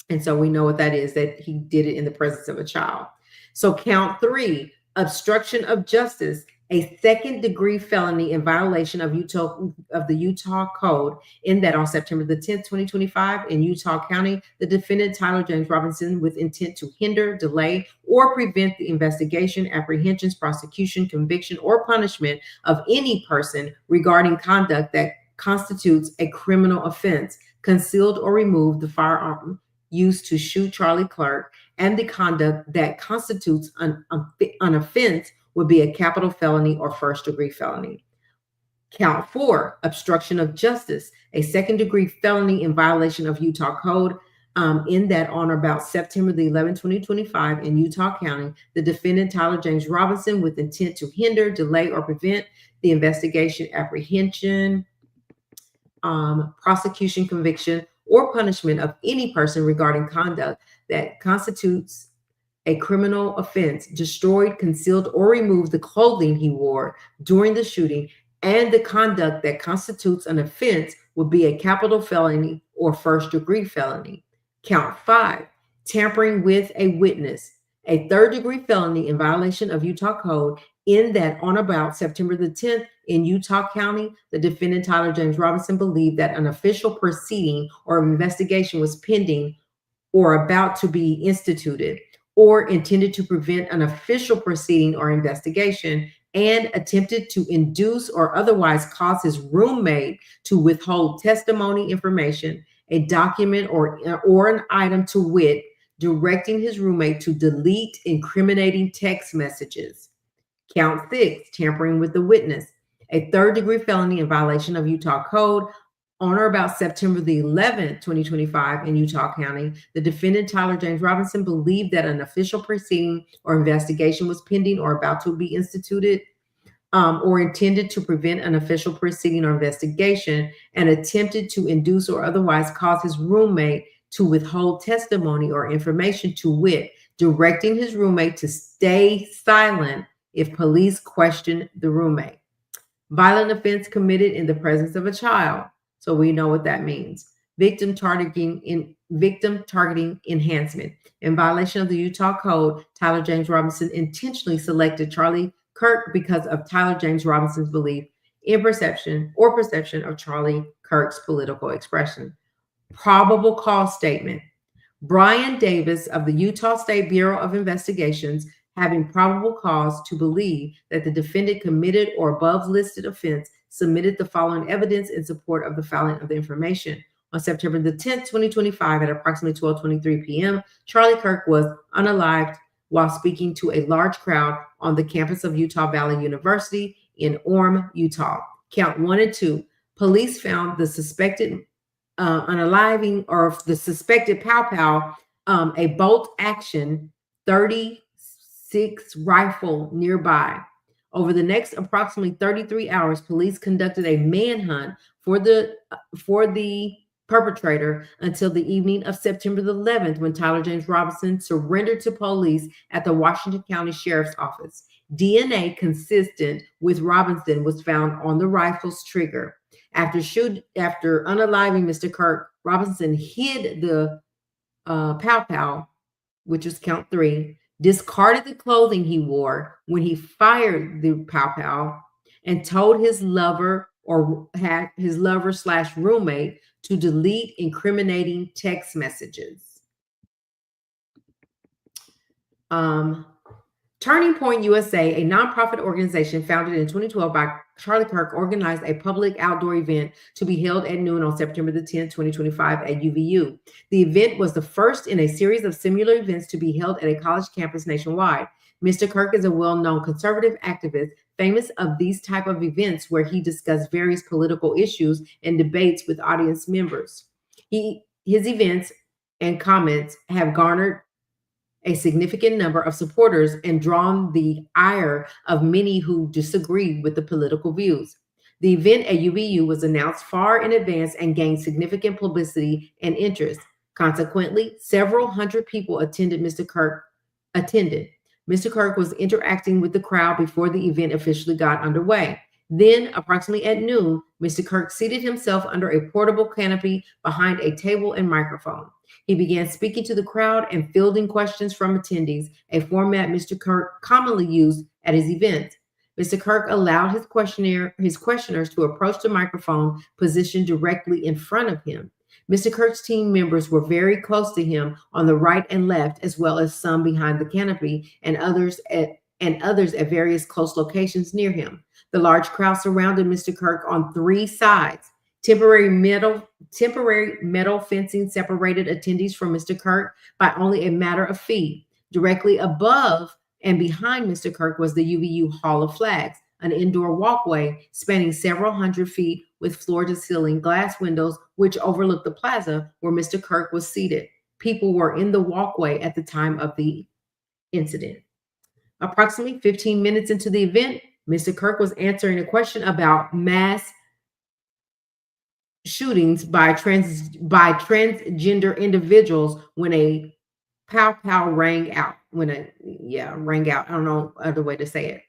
Speaker 1: And so we know what that is, that he did it in the presence of a child. So count 3, obstruction of justice, a second-degree felony in violation of the Utah Code, in that on September the 10th, 2025, in Utah County, the defendant, Tyler James Robinson, with intent to hinder, delay, or prevent the investigation, apprehensions, prosecution, conviction, or punishment of any person regarding conduct that constitutes a criminal offense, concealed or removed the firearm used to shoot Charlie Kirk, and the conduct that constitutes an offense would be a capital felony or first-degree felony. Count 4, obstruction of justice, a second-degree felony in violation of Utah Code, in that on or about September the 11th, 2025, in Utah County, the defendant, Tyler James Robinson, with intent to hinder, delay, or prevent the investigation, apprehension, prosecution, conviction, or punishment of any person regarding conduct that constitutes a criminal offense, destroyed, concealed, or removed the clothing he wore during the shooting, and the conduct that constitutes an offense would be a capital felony or first-degree felony. Count 5, tampering with a witness, a third-degree felony in violation of Utah Code, in that on about September the 10th, in Utah County, the defendant, Tyler James Robinson, believed that an official proceeding or investigation was pending or about to be instituted, or intended to prevent an official proceeding or investigation, and attempted to induce or otherwise cause his roommate to withhold testimony, information, a document, or an item, to wit, directing his roommate to delete incriminating text messages. Count 6, tampering with the witness, a third-degree felony in violation of Utah Code. On or about September the 11th, 2025, in Utah County, the defendant, Tyler James Robinson, believed that an official proceeding or investigation was pending or about to be instituted, or intended to prevent an official proceeding or investigation, and attempted to induce or otherwise cause his roommate to withhold testimony or information, to wit, directing his roommate to stay silent if police questioned the roommate. Violent offense committed in the presence of a child. So we know what that means. Victim targeting enhancement. In violation of the Utah Code, Tyler James Robinson intentionally selected Charlie Kirk because of Tyler James Robinson's belief in perception of Charlie Kirk's political expression. Probable cause statement. Brian Davis of the Utah State Bureau of Investigations, having probable cause to believe that the defendant committed or above listed offense, submitted the following evidence in support of the filing of the information. On September the 10th, 2025, at approximately 12:23 p.m., Charlie Kirk was unalived while speaking to a large crowd on the campus of Utah Valley University in Orem, Utah. Count 1 and 2. Police found the suspected unaliving, or the suspected pow, a bolt action 36 rifle nearby. Over the next approximately 33 hours, police conducted a manhunt for the perpetrator until the evening of September the 11th, when Tyler James Robinson surrendered to police at the Washington County Sheriff's Office. DNA consistent with Robinson was found on the rifle's trigger. After unaliving Mr. Kirk, Robinson hid the pow, which is count 3, discarded the clothing he wore when he fired the pow, and told his lover / roommate to delete incriminating text messages. Turning Point USA, a nonprofit organization founded in 2012 by Charlie Kirk, organized a public outdoor event to be held at noon on September the 10th, 2025 at UVU. The event was the first in a series of similar events to be held at a college campus nationwide. Mr. Kirk is a well-known conservative activist, famous of these type of events where he discussed various political issues and debates with audience members. His events and comments have garnered a significant number of supporters and drawn the ire of many who disagree with the political views. The event at UVU was announced far in advance and gained significant publicity and interest. Consequently, several hundred people attended. Mr. Kirk was interacting with the crowd before the event officially got underway. Then, approximately at noon, Mr. Kirk seated himself under a portable canopy behind a table and microphone. He began speaking to the crowd and fielding questions from attendees, a format Mr. Kirk commonly used at his events. Mr. Kirk allowed his questioners to approach the microphone positioned directly in front of him. Mr. Kirk's team members were very close to him on the right and left, as well as some behind the canopy and others at various close locations near him. The large crowd surrounded Mr. Kirk on 3 sides. Temporary metal fencing separated attendees from Mr. Kirk by only a matter of feet. Directly above and behind Mr. Kirk was the UVU Hall of Flags, an indoor walkway spanning several hundred feet with floor-to-ceiling glass windows which overlooked the plaza where Mr. Kirk was seated. People were in the walkway at the time of the incident. Approximately 15 minutes into the event, Mr. Kirk was answering a question about mass shootings by transgender individuals when a pow rang out. Rang out. I don't know other way to say it.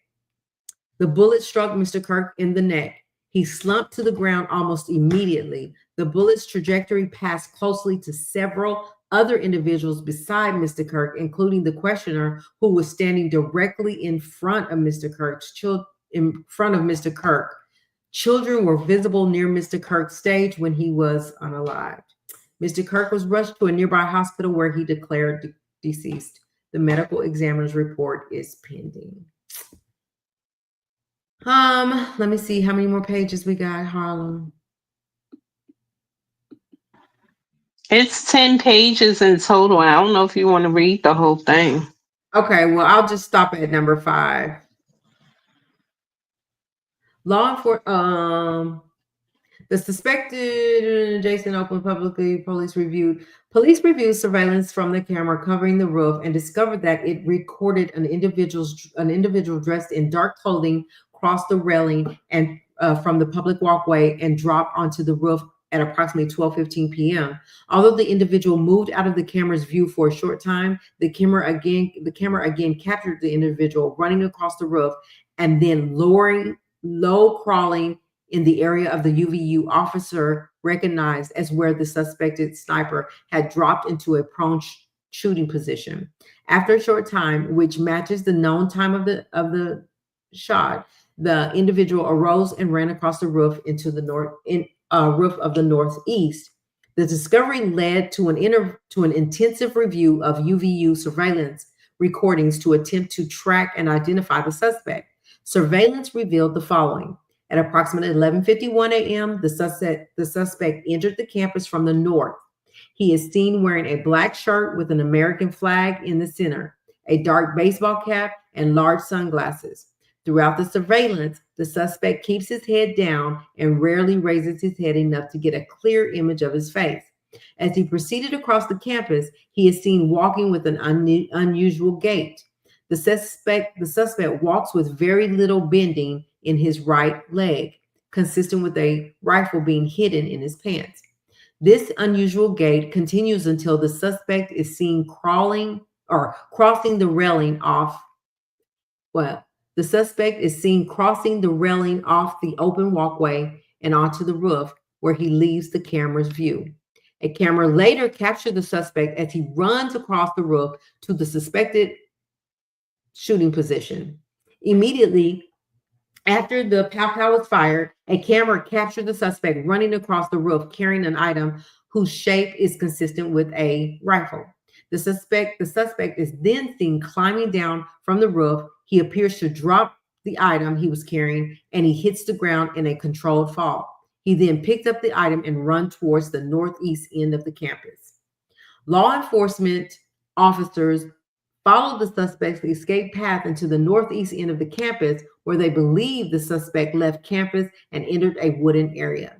Speaker 1: The bullet struck Mr. Kirk in the neck. He slumped to the ground almost immediately. The bullet's trajectory passed closely to several other individuals beside Mr. Kirk, including the questioner who was standing directly in front of Mr. Kirk. Children were visible near Mr. Kirk's stage when he was unalived. Mr. Kirk was rushed to a nearby hospital where he declared deceased. The medical examiner's report is pending. Let me see how many more pages we got, Harlem.
Speaker 4: It's 10 pages in total. I don't know if you want to read the whole thing.
Speaker 1: Okay, well, I'll just stop at number 5. Law enforcement, the suspected Jason opened publicly. Police reviewed surveillance from the camera covering the roof and discovered that it recorded an individual dressed in dark clothing cross the railing and from the public walkway and drop onto the roof at approximately 12:15 p.m. Although the individual moved out of the camera's view for a short time, the camera again captured the individual running across the roof and then low crawling in the area of the UVU officer recognized as where the suspected sniper had dropped into a prone shooting position. After a short time, which matches the known time of the shot, the individual arose and ran across the roof into the roof of the northeast. The discovery led to an intensive review of UVU surveillance recordings to attempt to track and identify the suspect. Surveillance revealed the following. At approximately 11:51 a.m., the suspect entered the campus from the north. He is seen wearing a black shirt with an American flag in the center, a dark baseball cap, and large sunglasses. Throughout the surveillance, the suspect keeps his head down and rarely raises his head enough to get a clear image of his face. As he proceeded across the campus, he is seen walking with an unusual gait. The suspect walks with very little bending in his right leg, consistent with a rifle being hidden in his pants. This unusual gait continues until the suspect is seen crawling or crossing the railing off. Well, the suspect is seen crossing the railing off the open walkway and onto the roof, where he leaves the camera's view. A camera later captured the suspect as he runs across the roof to the suspected shooting position. Immediately after the pow-pow was fired, a camera captured the suspect running across the roof carrying an item whose shape is consistent with a rifle. The suspect is then seen climbing down from the roof. He appears to drop the item he was carrying, and he hits the ground in a controlled fall. He then picked up the item and run towards the northeast end of the campus. Law enforcement officers followed the suspect's escape path into the northeast end of the campus, where they believe the suspect left campus and entered a wooden area.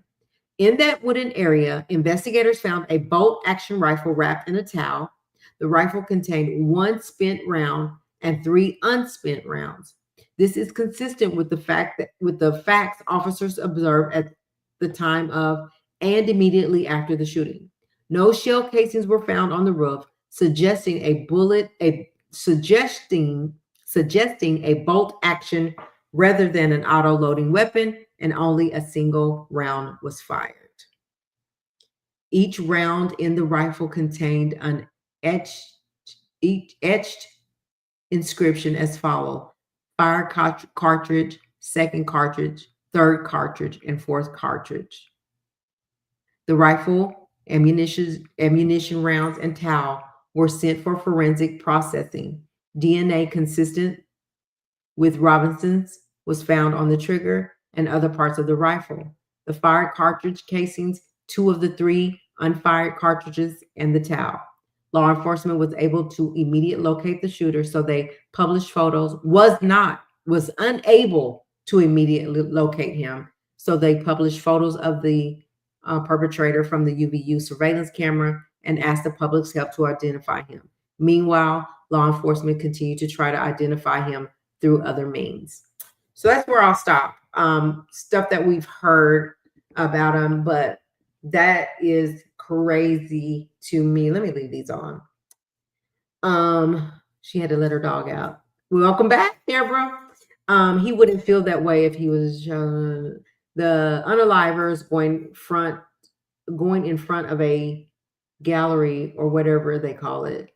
Speaker 1: In that wooden area, investigators found a bolt-action rifle wrapped in a towel. The rifle contained 1 spent round and 3 unspent rounds. This is consistent with the facts officers observed at the time of and immediately after the shooting. No shell casings were found on the roof, suggesting a bolt action rather than an auto-loading weapon, and only a single round was fired. Each round in the rifle contained an etched inscription as follows: fire cartridge, second cartridge, third cartridge, and fourth cartridge. The rifle, ammunition rounds, and towel were sent for forensic processing. DNA consistent with Robinson's was found on the trigger and other parts of the rifle. The fired cartridge casings, 2 of the 3 unfired cartridges, and the towel. Law enforcement was able to immediately locate the shooter, so they published photos. Was unable to immediately locate him, so they published photos of the perpetrator from the UVU surveillance camera and asked the public's help to identify him. Meanwhile, law enforcement continued to try to identify him through other means. So that's where I'll stop. Stuff that we've heard about him, but that is crazy to me. Let me leave these on. She had to let her dog out. Welcome back, Deborah. He wouldn't feel that way if he was the unalivers going in front of a gallery or whatever they call it.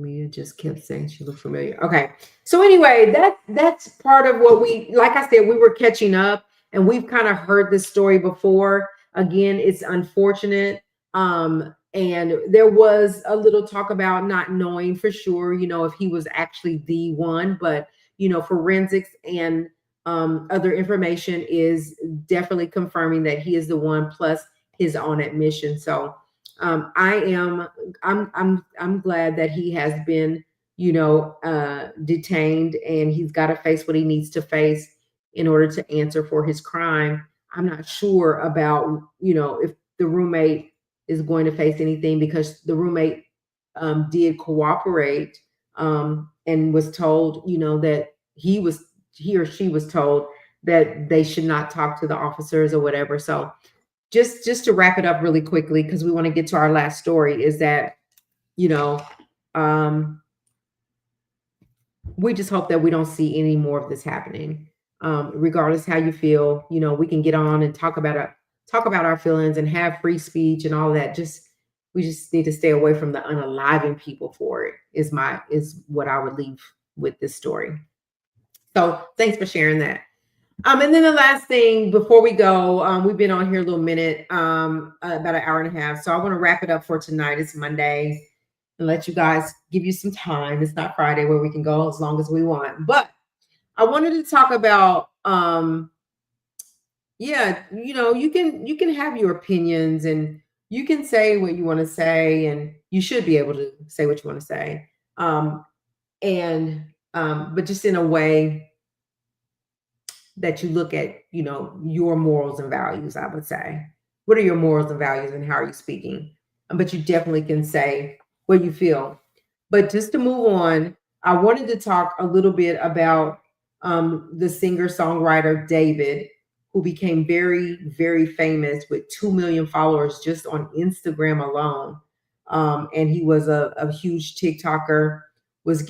Speaker 1: Mia just kept saying she looked familiar. Okay, so anyway, that's part of what like I said, we were catching up, and we've kind of heard this story before. Again, it's unfortunate. And there was a little talk about not knowing for sure, if he was actually the one, but forensics and other information is definitely confirming that he is the one, plus his own admission. So I'm glad that he has been, detained, and he's got to face what he needs to face in order to answer for his crime. I'm not sure about, if the roommate is going to face anything, because the roommate did cooperate and was told, that he or she was told that they should not talk to the officers or whatever. So just to wrap it up really quickly, because we want to get to our last story, is that, we just hope that we don't see any more of this happening. Regardless how you feel, we can get on and talk about our feelings and have free speech and all that. Just We just need to stay away from the unaliving people for it, is what I would leave with this story. So thanks for sharing that. And then the last thing before we go, we've been on here a little minute, about an hour and a half. So I want to wrap it up for tonight. It's Monday, and let you guys give you some time. It's not Friday where we can go as long as we want. But I wanted to talk about, yeah, you can have your opinions, and you can say what you want to say, and you should be able to say what you want to say. But just in a way that you look at, your morals and values, I would say. What are your morals and values, and how are you speaking? But you definitely can say what you feel. But just to move on, I wanted to talk a little bit about the singer-songwriter D4vid, who became very, very famous with 2 million followers just on Instagram alone. And he was a huge TikToker, was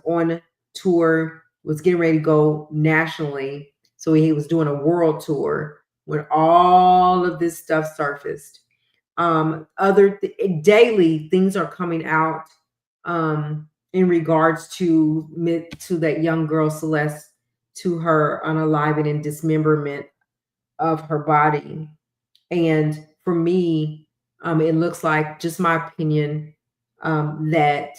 Speaker 1: on tour, was getting ready to go nationally. So he was doing a world tour when all of this stuff surfaced. Daily things are coming out in regards to that young girl Celeste, to her unaliving and dismemberment of her body. And for me, it looks like, just my opinion, that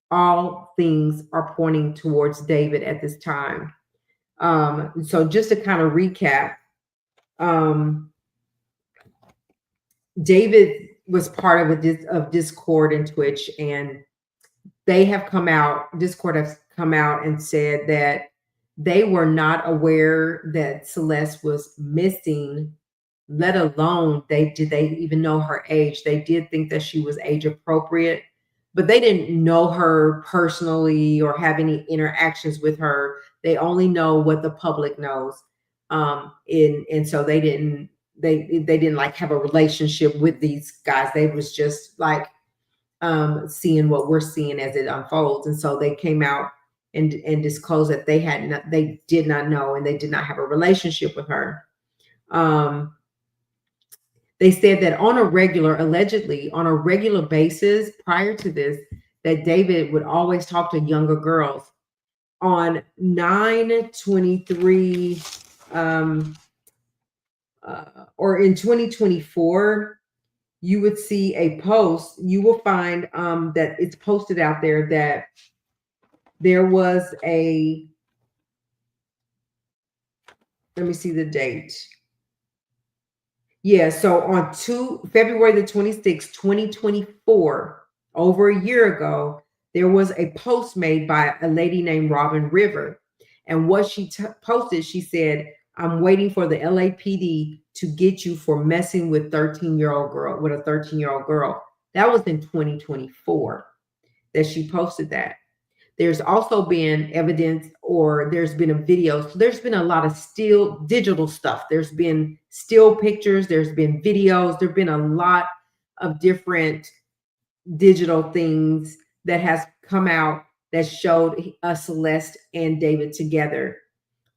Speaker 1: all things are pointing towards D4vid at this time. So just to kind of recap, D4vid was part of Discord and Twitch, and Discord has come out and said that they were not aware that Celeste was missing, let alone did they even know her age. They did think that she was age appropriate, but they didn't know her personally or have any interactions with her. They only know what the public knows. And so they didn't like have a relationship with these guys. They was just like seeing what we're seeing as it unfolds. And so they came out and disclosed that they did not know, and they did not have a relationship with her. They said that allegedly on a regular basis prior to this, that D4vid would always talk to younger girls. On 9/23, or in 2024, you would see a post. You will find that it's posted out there that there was let me see the date. Yeah, so on February the 26th, 2024, over a year ago, there was a post made by a lady named Robin River. And what she posted, she said, "I'm waiting for the LAPD to get you for messing with a 13-year-old girl. That was in 2024 that she posted that. There's also been evidence, or there's been a video. So there's been a lot of digital stuff. There's been still pictures. There's been videos. There've been a lot of different digital things that has come out that showed Celeste and D4vid together.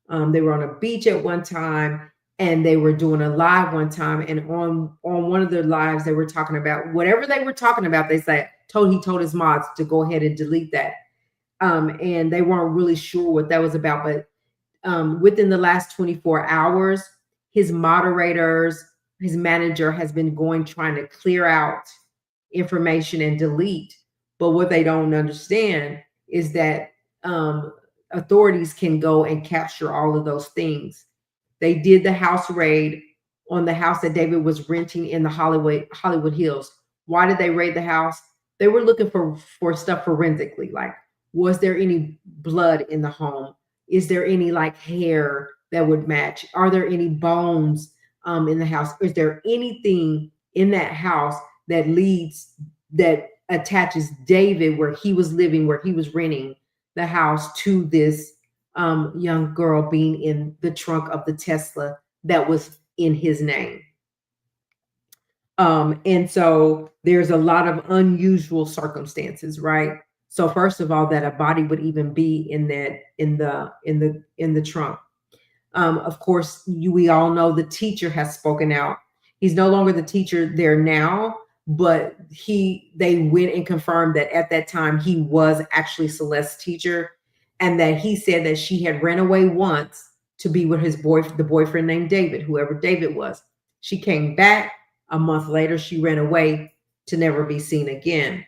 Speaker 1: They were on a beach at one time, and they were doing a live one time. And on one of their lives, they were talking about whatever they were talking about. They said he told his mods to go ahead and delete that. And they weren't really sure what that was about. But within the last 24 hours, his moderators, his manager has been trying to clear out information and delete. But what they don't understand is that authorities can go and capture all of those things. They did the house raid on the house that D4vid was renting in the Hollywood Hills. Why did they raid the house? They were looking for stuff forensically, like, was there any blood in the home? Is there any like hair that would match? Are there any bones in the house? Is there anything in that house that attaches D4vid, where he was living, where he was renting the house, to this young girl being in the trunk of the Tesla that was in his name? And so there's a lot of unusual circumstances, right? So first of all, that a body would even be in the trunk. Of course, we all know the teacher has spoken out. He's no longer the teacher there now, but they went and confirmed that at that time he was actually Celeste's teacher, and that he said that she had ran away once to be with the boyfriend named David, whoever David was. She came back a month later. She ran away to never be seen again.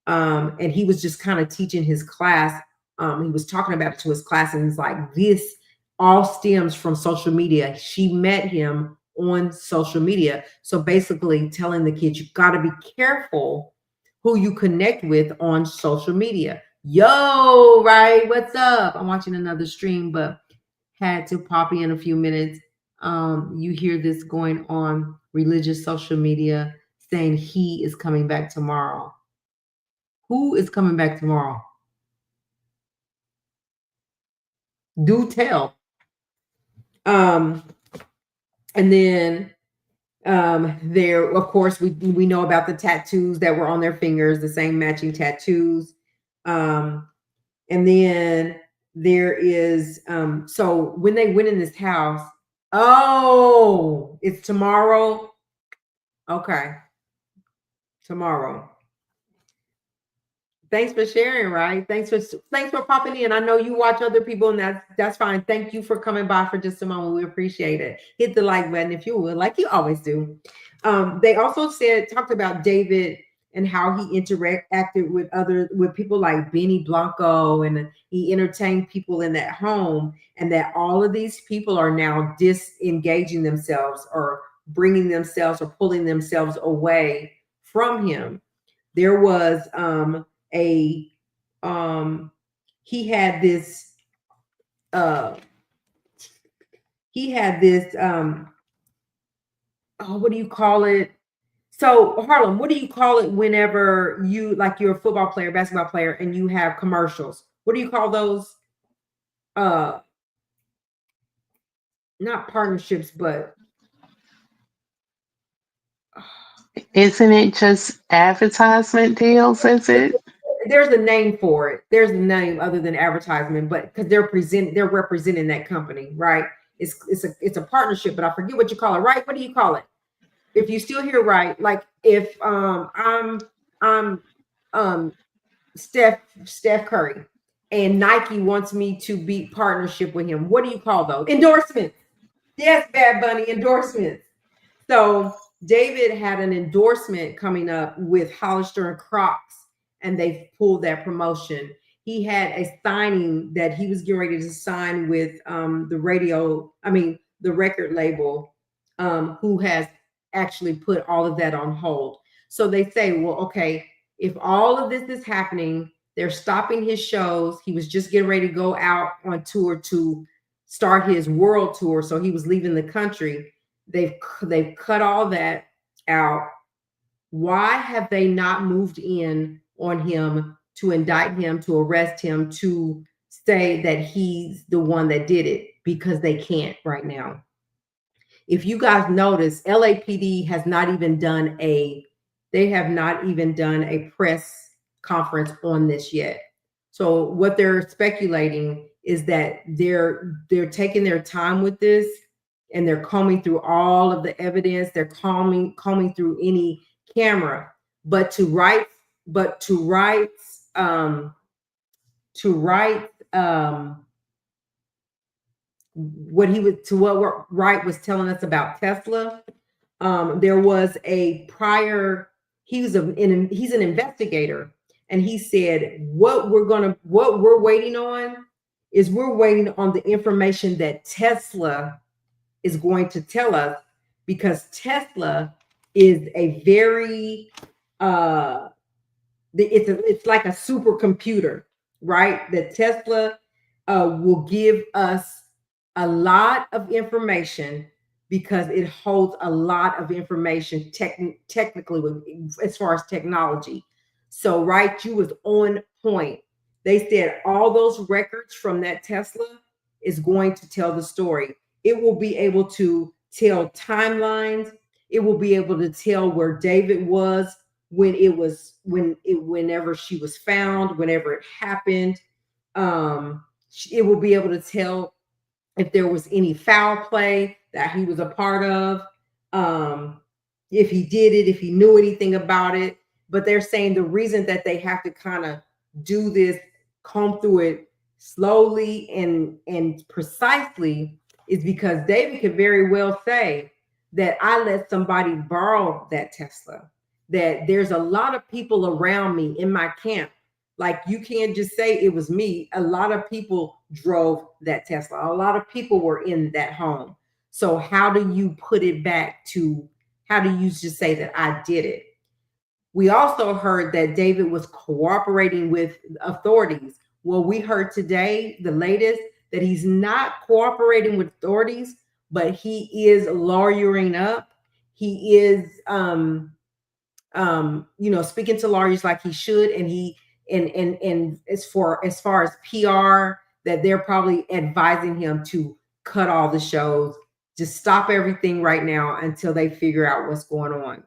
Speaker 1: And he was just kind of teaching his class. He was talking about it to his class, and he's like, this all stems from social media. She met him on social media. So basically telling the kids, you got to be careful who you connect with on social media. Yo, right? What's up? I'm watching another stream, but had to pop in a few minutes. You hear this going on religious social media saying he is coming back tomorrow. Who is coming back tomorrow? Do tell. And then there, of course, we know about the tattoos that were on their fingers, the same matching tattoos. And then there is so when they went in this house, oh, it's tomorrow. Okay. Tomorrow. Thanks for sharing, right? Thanks for popping in. I know you watch other people, and that's fine. Thank you for coming by for just a moment. We appreciate it. Hit the like button if you would, like you always do. They also talked about David and how he interacted with people like Benny Blanco, and he entertained people in that home, and that all of these people are now disengaging themselves or bringing themselves or pulling themselves away from him. There was he had this oh, what do you call it? So Harlem, what do you call it whenever you're a football player, basketball player, and you have commercials? What do you call those? Not partnerships, but
Speaker 4: isn't it just advertisement deals? Is it?
Speaker 1: There's a name for it. There's a name other than advertisement, but because they're representing that company, right? It's a partnership, but I forget what you call it, right? What do you call it? If you still hear right, like if I'm Steph Curry and Nike wants me to be partnership with him, what do you call those? Endorsements. Yes, Bad Bunny, endorsements. So David had an endorsement coming up with Hollister and Crocs, and they pulled that promotion. He had a signing that he was getting ready to sign with the record label, who has actually put all of that on hold. So they say, well, okay, if all of this is happening, they're stopping his shows. He was just getting ready to go out on tour to start his world tour. So he was leaving the country. They've cut all that out. Why have they not moved in on him to indict him, to arrest him, to say that he's the one that did it? Because they can't right now. If you guys notice, LAPD has not even done a press conference on this yet. So what they're speculating is that they're taking their time with this, and they're combing through all of the evidence. They're combing through any camera, but to write what Wright was telling us about Tesla. There was a prior. He's an investigator, and he said what we're waiting on is we're waiting on the information that Tesla is going to tell us, because Tesla is a very it's like a supercomputer, right? That Tesla will give us a lot of information, because it holds a lot of information technically as far as technology. So, right, you was on point. They said all those records from that Tesla is going to tell the story. It will be able to tell timelines. It will be able to tell where David was whenever she was found, whenever it happened. It will be able to tell if there was any foul play that he was a part of. if he did it, if he knew anything about it. But they're saying the reason that they have to kind of do this, comb through it slowly and precisely, is because David could very well say that I let somebody borrow that Tesla, that there's a lot of people around me in my camp. Like, you can't just say it was me. A lot of people drove that Tesla. A lot of people were in that home. So how do you put it back to, how do you just say that I did it? We also heard that David was cooperating with authorities. Well, we heard today, the latest, that he's not cooperating with authorities, but he is lawyering up. He is, speaking to lawyers like he should, and he and as far as PR, that they're probably advising him to cut all the shows, just stop everything right now until they figure out what's going on.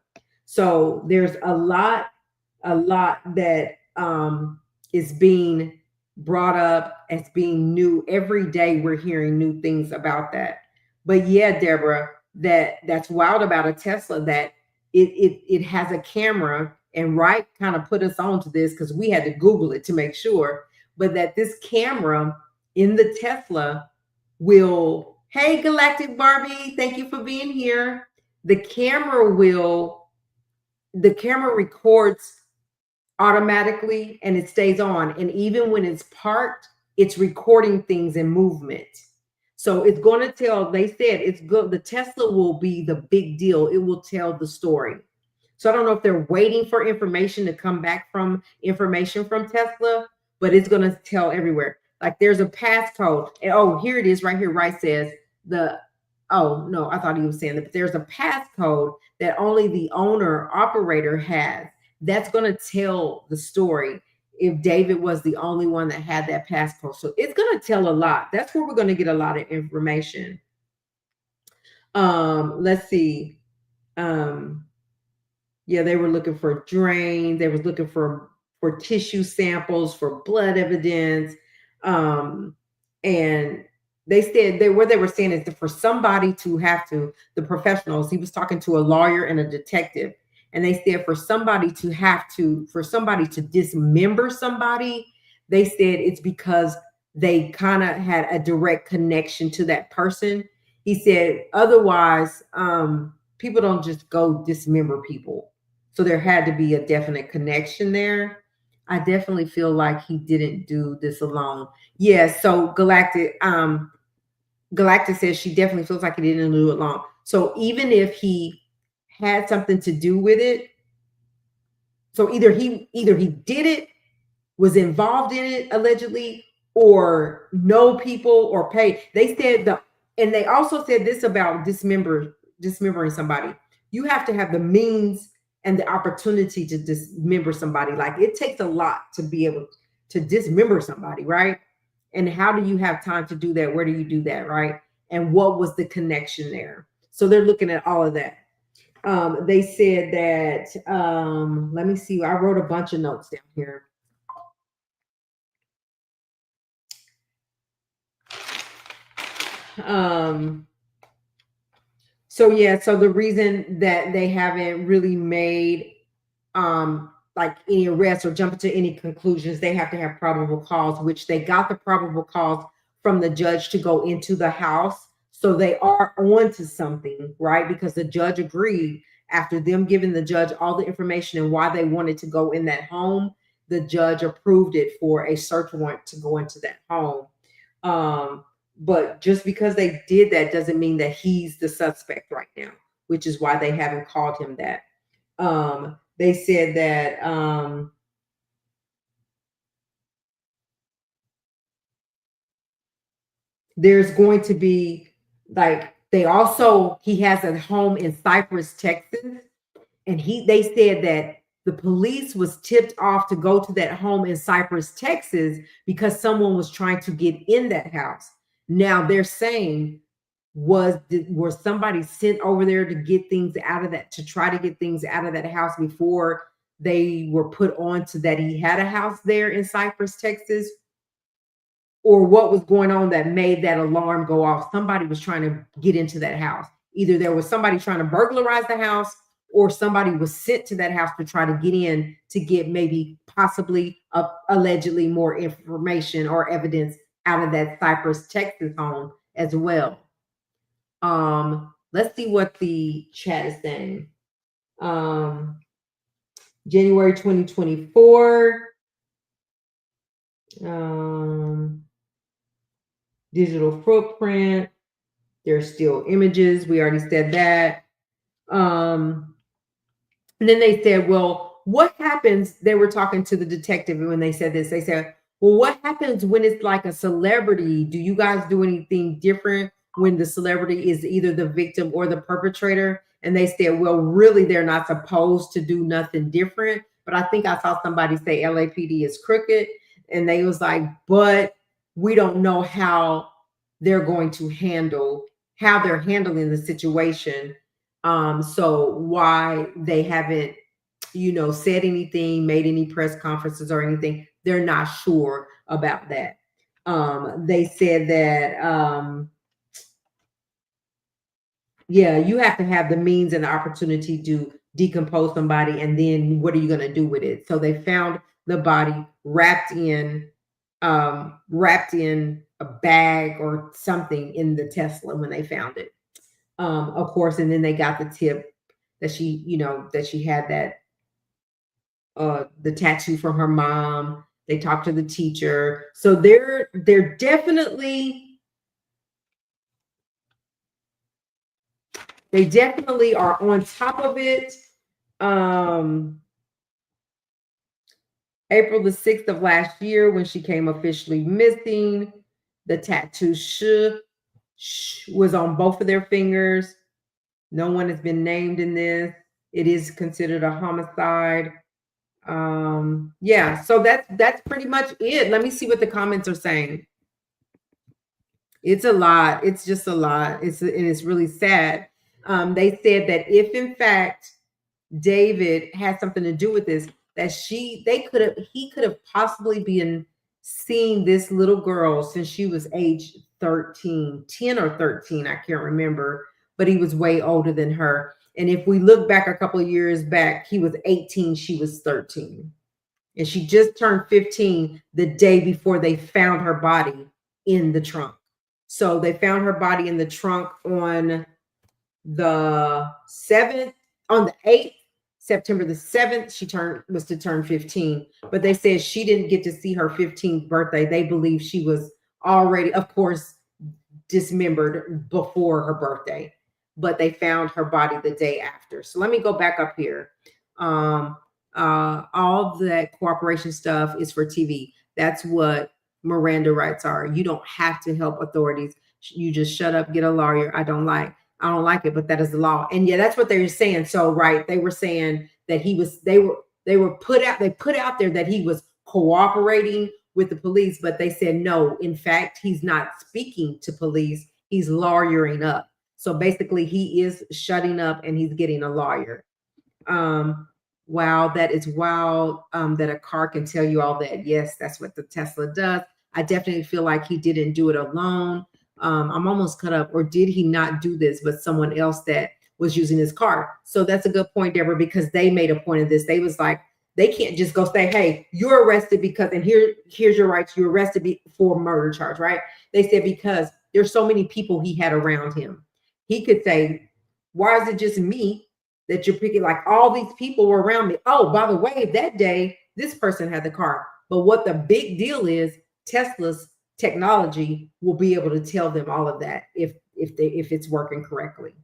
Speaker 1: So there's a lot that is being brought up as being new. Every day we're hearing new things about that. But yeah, Deborah, that's wild about a Tesla, that it has a camera, and Wright kind of put us on to this because we had to Google it to make sure, but that this camera in the Tesla will, hey, Galactic Barbie, thank you for being here. The camera records automatically and it stays on. And even when it's parked, it's recording things in movement. So it's going to tell, they said it's good. The Tesla will be the big deal. It will tell the story. So I don't know if they're waiting for information to come back from information from Tesla, but it's going to tell everywhere. Like, there's a passcode. And, oh, here it is right here. Right says oh, no, I thought he was saying that, but there's a passcode that only the owner operator has. That's going to tell the story if David was the only one that had that passcode. So it's going to tell a lot. That's where we're going to get a lot of information. Let's see. Yeah, they were looking for drain. They was looking for tissue samples, for blood evidence. And they said what they were saying is that for somebody to have to, the professionals, he was talking to a lawyer and a detective, and they said for somebody to dismember somebody, they said it's because they kind of had a direct connection to that person. He said otherwise, people don't just go dismember people. So there had to be a definite connection there. I definitely feel like he didn't do this alone. Yeah, so Galactic says she definitely feels like he didn't do it alone. So even if he had something to do with it, so either he did it, was involved in it allegedly, or know people or pay. They said and they also said this about dismembering somebody. You have to have the means and the opportunity to dismember somebody. Like, it takes a lot to be able to dismember somebody, right? And how do you have time to do that? Where do you do that, right? And what was the connection there? So they're looking at all of that. They said that, let me see, I wrote a bunch of notes down here. So yeah, so the reason that they haven't really made like any arrests or jump to any conclusions, they have to have probable cause, which they got the probable cause from the judge to go into the house. So they are on to something, right? Because the judge agreed after them giving the judge all the information and why they wanted to go in that home. The judge approved it for a search warrant to go into that home. But just because they did that doesn't mean that he's the suspect right now, which is why they haven't called him that. They said that there's going to be, like, he has a home in Cypress, Texas, and they said that the police was tipped off to go to that home in Cypress, Texas, because someone was trying to get in that house. Now they're saying, was somebody sent over there to get things out of that, to try to get things out of that house before they were put on to that he had a house there in Cypress, Texas? Or what was going on that made that alarm go off? Somebody was trying to get into that house. Either there was somebody trying to burglarize the house, or somebody was sent to that house to try to get in to get maybe possibly allegedly more information or evidence out of that Cypress, Texas home as well. Let's see what the chat is saying. January 2024. Digital footprint. There's still images. We already said that. And then they said, well, what happens? They were talking to the detective when they said this. They said, well, what happens when it's like a celebrity? Do you guys do anything different when the celebrity is either the victim or the perpetrator? And they said, well, really, they're not supposed to do nothing different. But I think I saw somebody say LAPD is crooked. And they was like, but we don't know how they're going to how they're handling the situation. So why they haven't, said anything, made any press conferences or anything, they're not sure about that. They said that, yeah, you have to have the means and the opportunity to decompose somebody, and then what are you going to do with it? So they found the body wrapped in a bag or something in the Tesla when they found it. Of course, and then they got the tip that she had that the tattoo from her mom. They talked to the teacher. So they're definitely are on top of it. April the 6th of last year, when she came officially missing, the tattoo was on both of their fingers. No one has been named in this. It is considered a homicide. Yeah, so that's pretty much it. Let me see what the comments are saying. It's a lot. It's just a lot. And it's really sad. They said that if in fact David had something to do with this, that he could have possibly been seeing this little girl since she was age 10 or 13, I can't remember, but he was way older than her. And if we look back a couple of years back, he was 18, she was 13. And she just turned 15 the day before they found her body in the trunk. So they found her body in the trunk on the 7th, on the 8th, September the 7th, she was to turn 15. But they said she didn't get to see her 15th birthday. They believe she was already, of course, dismembered before her birthday. But they found her body the day after. So let me go back up here. All that cooperation stuff is for TV. That's what Miranda rights are. You don't have to help authorities. You just shut up, get a lawyer. I don't like it, but that is the law. And yeah, that's what they were saying. So, right, they were saying that they put out there that he was cooperating with the police, but they said no, in fact, he's not speaking to police. He's lawyering up. So basically he is shutting up and he's getting a lawyer. Wow, that is wild that a car can tell you all that. Yes, that's what the Tesla does. I definitely feel like he didn't do it alone. I'm almost cut up. Or did he not do this, but someone else that was using his car? So that's a good point, Deborah, because they made a point of this. They was like, they can't just go say, hey, you're arrested because, and here's your rights. You're arrested for murder charge, right? They said because there's so many people he had around him. He could say, why is it just me that you're picking? Like all these people were around me. Oh, by the way, that day, this person had the car. But what the big deal is, Tesla's technology will be able to tell them all of that if it's working correctly.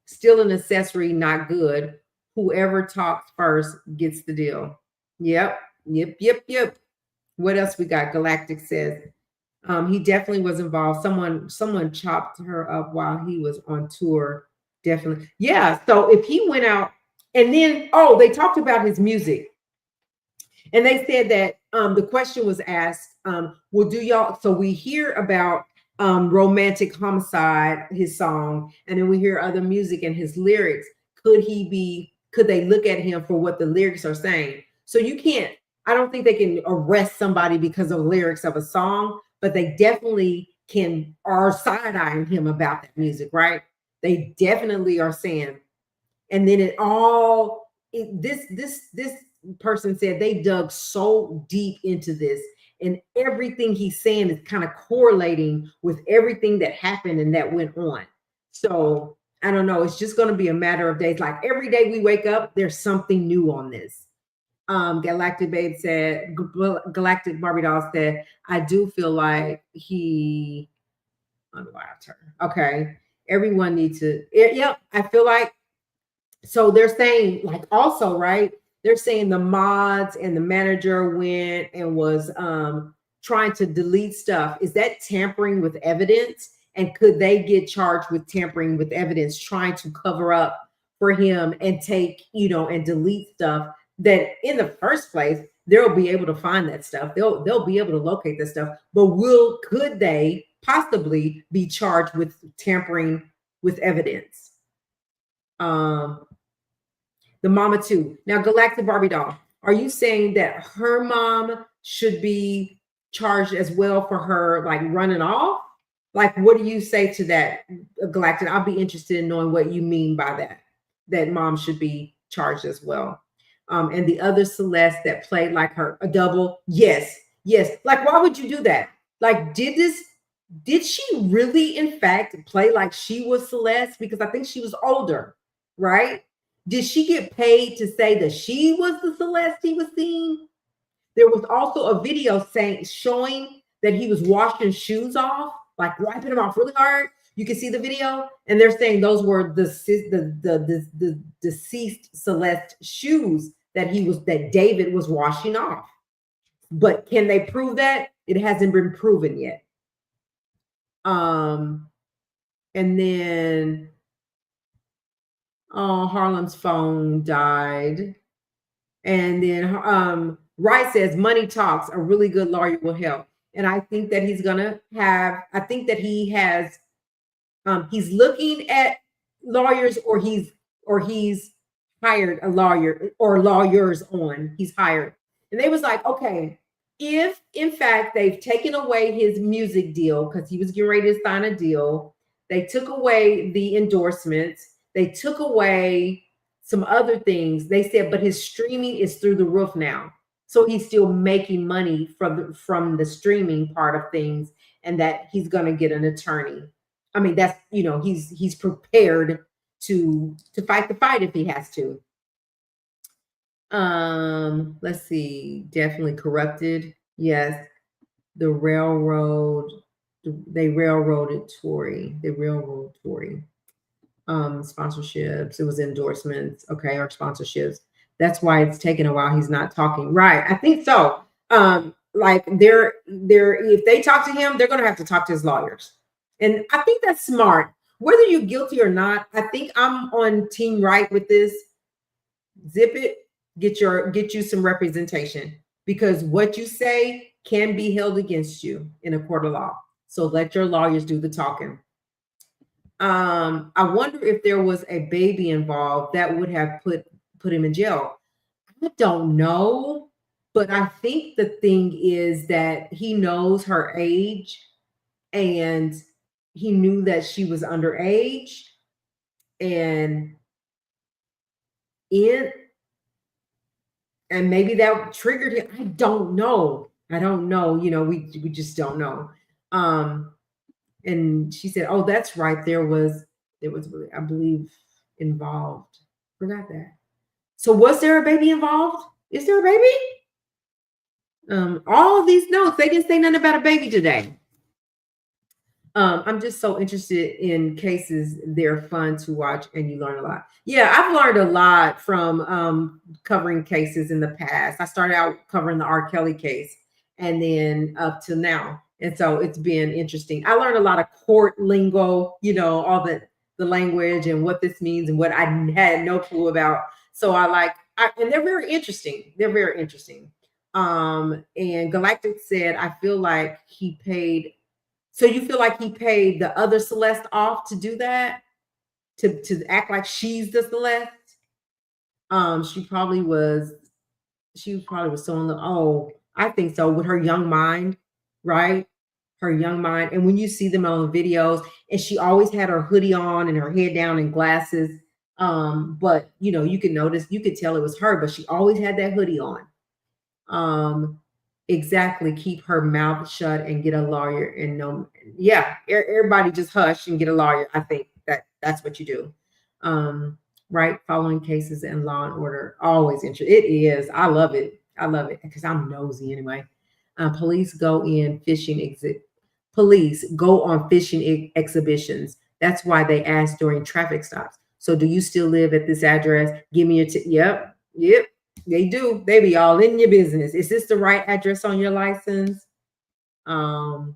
Speaker 1: Still an accessory, not good. Whoever talks first gets the deal. Yep. What else we got? Galactic says he definitely was involved. Someone chopped her up while he was on tour. Definitely. Yeah. So if he went out and then, they talked about his music. And they said that the question was asked, well, do y'all, so we hear about Romantic Homicide, his song, and then we hear other music and his lyrics. Could they look at him for what the lyrics are saying? So I don't think they can arrest somebody because of lyrics of a song, but they definitely are side-eyeing him about that music, right? They definitely are saying, And then this person said they dug so deep into this, and everything he's saying is kind of correlating with everything that happened and that went on. So I don't know. It's just going to be a matter of days. Like every day we wake up, there's something new on this. Galactic Babe said, Galactic Barbie Doll said, I do feel like he unlocked her. Okay. Everyone needs to, yep. I feel like, so they're saying, like, also, right? They're saying the mods and the manager went and was trying to delete stuff. Is that tampering with evidence? And could they get charged with tampering with evidence, trying to cover up for him and take, and delete stuff that in the first place, they'll be able to find that stuff. They'll be able to locate that stuff. But could they possibly be charged with tampering with evidence? The mama too. Now, Galactic Barbie Doll, are you saying that her mom should be charged as well for her like running off? Like, what do you say to that, Galactic? I'll be interested in knowing what you mean by that. That mom should be charged as well. And the other Celeste that played like her a double, yes. Like, why would you do that? Like, did she really in fact play like she was Celeste? Because I think she was older, right? Did she get paid to say that she was the Celeste he was seeing? There was also a video showing that he was washing shoes off, like wiping them off really hard. You can see the video, and they're saying those were the deceased Celeste shoes that David was washing off. But can they prove that? It hasn't been proven yet. And then Harlem's phone died. And then Wright says money talks, a really good lawyer will help. And I think that he's gonna have, I think that he has, he's looking at lawyers, or he's hired a lawyer, or lawyers on, he's hired. And they was like, okay, if in fact they've taken away his music deal, because he was getting ready to sign a deal, they took away the endorsements, they took away some other things. They said, but his streaming is through the roof now. So he's still making money from the streaming part of things, and that he's going to get an attorney. I mean, that's, he's prepared to fight the fight if he has to. Let's see. Definitely corrupted. Yes. The railroad, they railroaded Tory. They railroad Tory. Sponsorships. It was endorsements. Okay, or sponsorships. That's why it's taken a while. He's not talking. Right. I think so. Like they're if they talk to him, they're gonna have to talk to his lawyers. And I think that's smart. Whether you're guilty or not, I think I'm on team right with this. Zip it, get you some representation, because what you say can be held against you in a court of law. So let your lawyers do the talking. I wonder if there was a baby involved that would have put him in jail. I don't know, but I think the thing is that he knows her age, and he knew that she was underage, and maybe that triggered him. I don't know. We just don't know. And she said, oh, that's right. There was, I believe, involved. Forgot that. So was there a baby involved? Is there a baby? All of these notes, they didn't say nothing about a baby today. I'm just so interested in cases. They're fun to watch, and you learn a lot. Yeah, I've learned a lot from covering cases in the past. I started out covering the R. Kelly case, and then up to now. And so it's been interesting. I learned a lot of court lingo, all the language and what this means and what I had no clue about. So and they're very interesting. They're very interesting. And Galactic said, I feel like he paid. So you feel like he paid the other Celeste off to do that? To act like she's the Celeste? She probably was so in love. Oh, I think so, with her young mind, right? Her young mind. And when you see them on videos, and she always had her hoodie on and her head down and glasses. But you know, you could notice, you could tell it was her, but she always had that hoodie on. Exactly. Keep her mouth shut and get a lawyer. And no, yeah, everybody just hush and get a lawyer. I think that's what you do. Right. Following cases and law and order. Always interesting. It is. I love it. I love it because I'm nosy anyway. Police go on fishing exhibitions. That's why they ask during traffic stops. So do you still live at this address? Give me your yep. They do. They be all in your business. Is this the right address on your license? The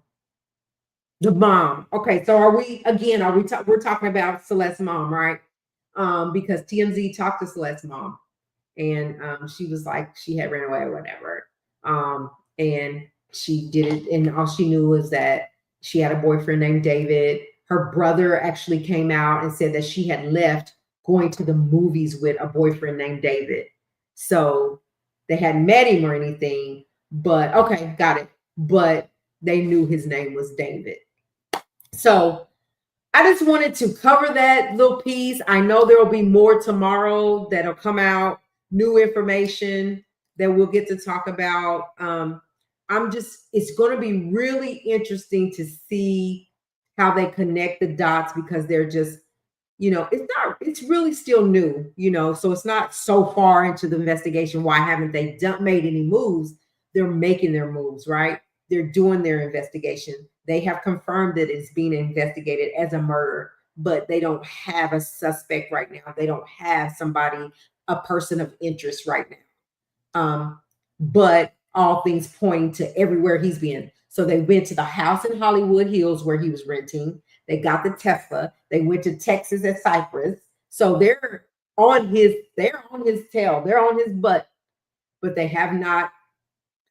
Speaker 1: mom. Okay, so we're talking about Celeste's mom, right? Because TMZ talked to Celeste's mom, and she was like she had ran away or whatever. And she did it, and all she knew was that she had a boyfriend named David. Her brother actually came out and said that she had left going to the movies with a boyfriend named David. So they hadn't met him or anything, but okay, got it. But they knew his name was David. So I just wanted to cover that little piece. I know there will be more tomorrow that'll come out, new information that we'll get to talk about. It's going to be really interesting to see how they connect the dots because they're just, you know, it's really still new, you know, so it's not so far into the investigation. Why haven't they made any moves? They're making their moves, right? They're doing their investigation. They have confirmed that it's being investigated as a murder, but they don't have a suspect right now. They don't have somebody, a person of interest right now. But all things pointing to everywhere he's been. So they went to the house in Hollywood Hills where he was renting. They got the Tesla. They went to Texas at Cypress. So they're on his tail. They're on his butt, but they have not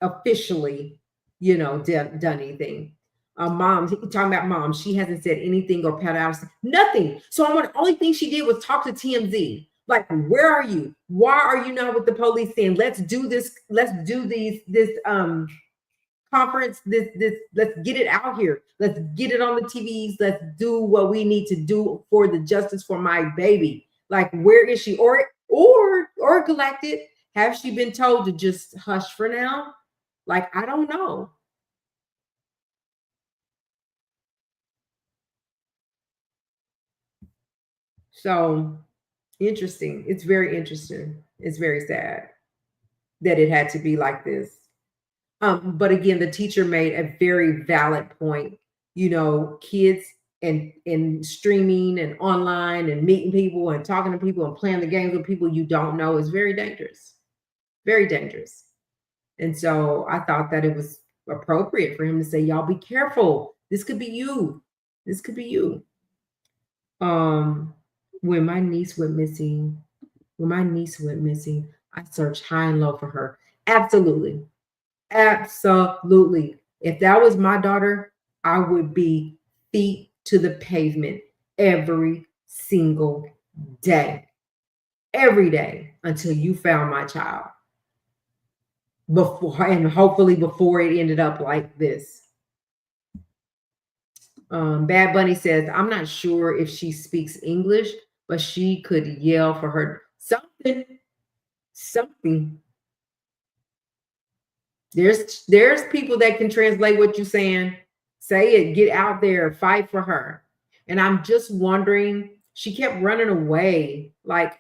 Speaker 1: officially, you know, done anything. Mom, talking about mom, she hasn't said anything or pat out nothing. So the only thing she did was talk to TMZ. Like, where are you? Why are you not with the police saying, let's do this, let's do this conference, let's get it out here. Let's get it on the TVs. Let's do what we need to do for the justice for my baby. Like, where is she? Or Galactic, have she been told to just hush for now? Like, I don't know. So interesting. It's very interesting. It's very sad that it had to be like this. But again, the teacher made a very valid point. You know, kids and streaming and online and meeting people and talking to people and playing the games with people you don't know is very dangerous. Very dangerous. And so I thought that it was appropriate for him to say, y'all be careful. This could be you. This could be you. When my niece went missing, I searched high and low for her. Absolutely. Absolutely. If that was my daughter, I would be feet to the pavement every single day. Every day until you found my child. Hopefully before it ended up like this. Bad Bunny says, I'm not sure if she speaks English, but she could yell for her something. There's people that can translate what you're saying. Say it, get out there, fight for her. And I'm just wondering, she kept running away. Like,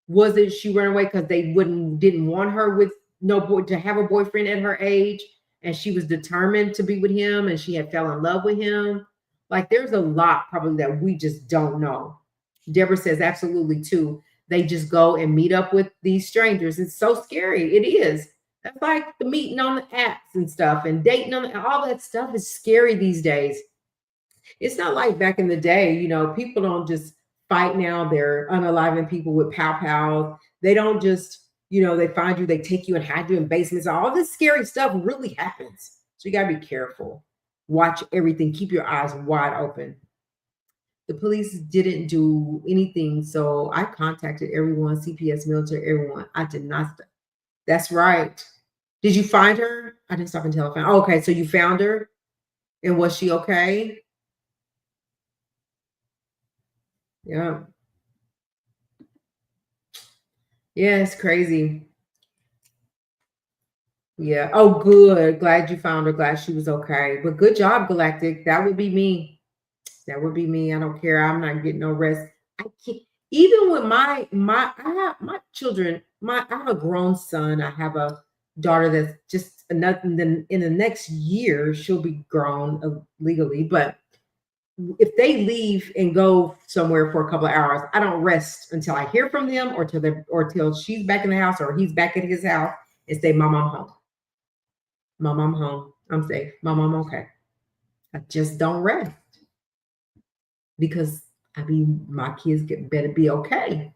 Speaker 1: was it she ran away because they didn't want her with no boy to have a boyfriend at her age? And she was determined to be with him and she had fell in love with him. Like, there's a lot probably that we just don't know. Deborah says absolutely too. They just go and meet up with these strangers. It's so scary. It is. That's like the meeting on the apps and stuff and dating on all that stuff is scary these days. It's not like back in the day, you know, people don't just fight now. They're unaliving people with pow. They don't just, you know, they find you, they take you and hide you in basements. All this scary stuff really happens. So you got to be careful. Watch everything. Keep your eyes wide open. The police didn't do anything. So I contacted everyone, CPS, military, everyone. I did not. That's right. Did you find her? I didn't stop until I found her. Oh, okay, so you found her? And was she okay? Yeah. Yeah, it's crazy. Yeah. Oh, good. Glad you found her. Glad she was okay. But good job, Galactic. That would be me. That would be me. I don't care. I'm not getting no rest. I can't. Even with I have my children. I have a grown son. I have a daughter that's just nothing. Then in the next year she'll be grown legally. But if they leave and go somewhere for a couple of hours, I don't rest until I hear from them or till she's back in the house or he's back at his house and say, "Mom, I'm home. Mom, I'm home. I'm safe. Mom, I'm okay." I just don't rest because my kids better be okay.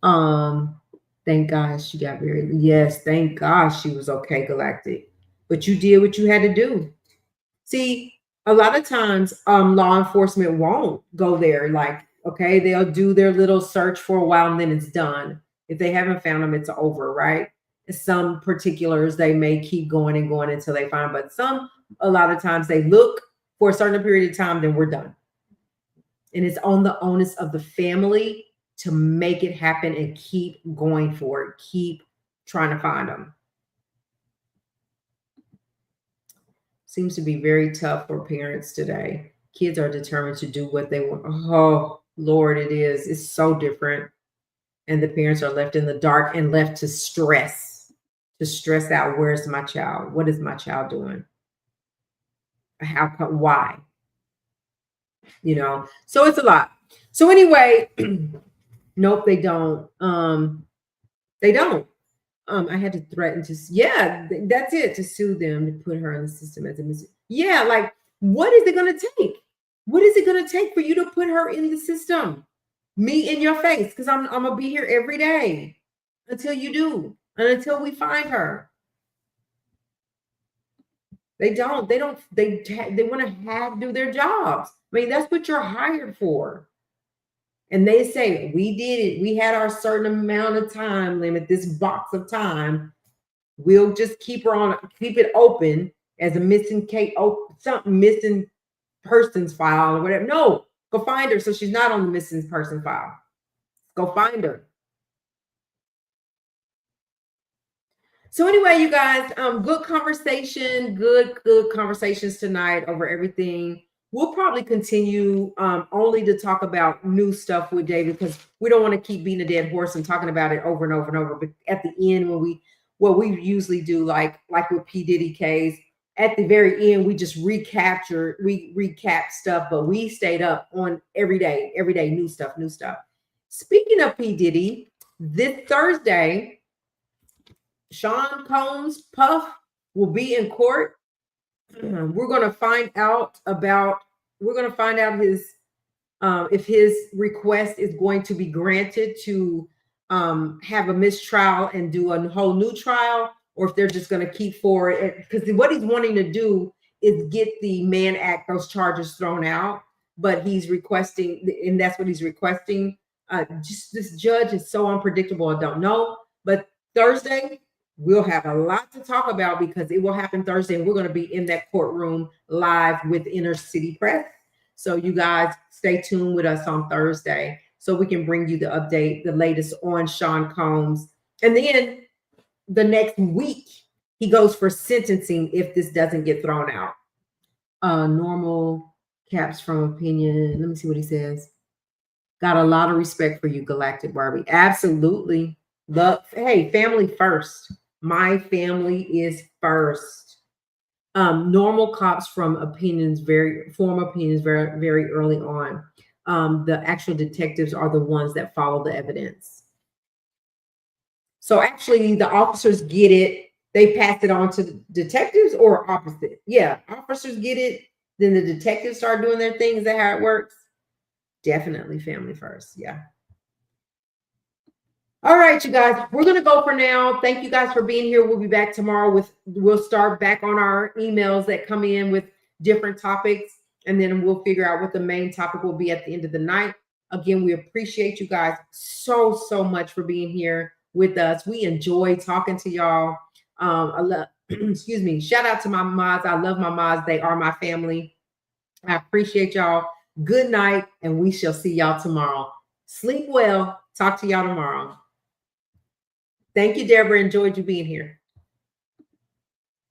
Speaker 1: Thank God she got very yes, thank God she was okay, Galactic. But you did what you had to do. See, a lot of times law enforcement won't go there. Like, okay, they'll do their little search for a while and then it's done. If they haven't found them, it's over, right? Some particulars they may keep going and going until they find, but a lot of times they look for a certain period of time, then we're done. And it's on the onus of the family to make it happen and keep going for it. Keep trying to find them. Seems to be very tough for parents today. Kids are determined to do what they want. Oh, Lord, it is. It's so different. And the parents are left in the dark and left to stress out. Where's my child? What is my child doing? How come? Why? You know, so it's a lot. So anyway, nope, they don't. They don't. I had to threaten to, yeah, that's it, to sue them, to put her in the system as a mis. Yeah, like, what is it going to take? What is it going to take for you to put her in the system? Me in your face, because I'm going to be here every day until you do, and until we find her. They want to do their jobs. I mean, that's what you're hired for. And they say, we did it. We had our certain amount of time limit, this box of time. We'll just keep it open as a missing persons file or whatever. No, go find her so she's not on the missing person file. Go find her. So anyway, you guys, good conversation, good conversations tonight over everything. We'll probably continue only to talk about new stuff with David, because we don't want to keep beating a dead horse and talking about it over and over and over. But at the end, what we usually do, like with P. Diddy case, at the very end, we just recap stuff, but we stayed up on every day, new stuff. Speaking of P. Diddy, this Thursday, Sean Combs, Puff, will be in court. We're going to find out his if his request is going to be granted to have a mistrial and do a whole new trial, or if they're just going to keep forward. Because what he's wanting to do is get the Mann Act, those charges thrown out. But he's requesting, and that's what he's requesting. Just this judge is so unpredictable. I don't know. But Thursday, we'll have a lot to talk about, because it will happen Thursday, and we're going to be in that courtroom live with Inner City Press. So you guys stay tuned with us on Thursday so we can bring you the latest on Sean Combs. And then the next week, he goes for sentencing if this doesn't get thrown out. Normal caps from opinion. Let me see what he says. Got a lot of respect for you, Galactic Barbie. Absolutely. Hey, family first. My family is first. Normal cops form opinions very, very early on. The actual detectives are the ones that follow the evidence. So actually, the officers get it. They pass it on to the detectives, or opposite. Yeah, officers get it. Then the detectives start doing their thing. Is that how it works? Definitely family first. Yeah. All right, you guys, we're going to go for now. Thank you guys for being here. We'll be back tomorrow we'll start back on our emails that come in with different topics, and then we'll figure out what the main topic will be at the end of the night. Again, we appreciate you guys so much for being here with us. We enjoy talking to y'all. Excuse me. Shout out to my mods. I love my mods. They are my family. I appreciate y'all. Good night, and we shall see y'all tomorrow. Sleep well. Talk to y'all tomorrow. Thank you, Deborah. Enjoyed you being here.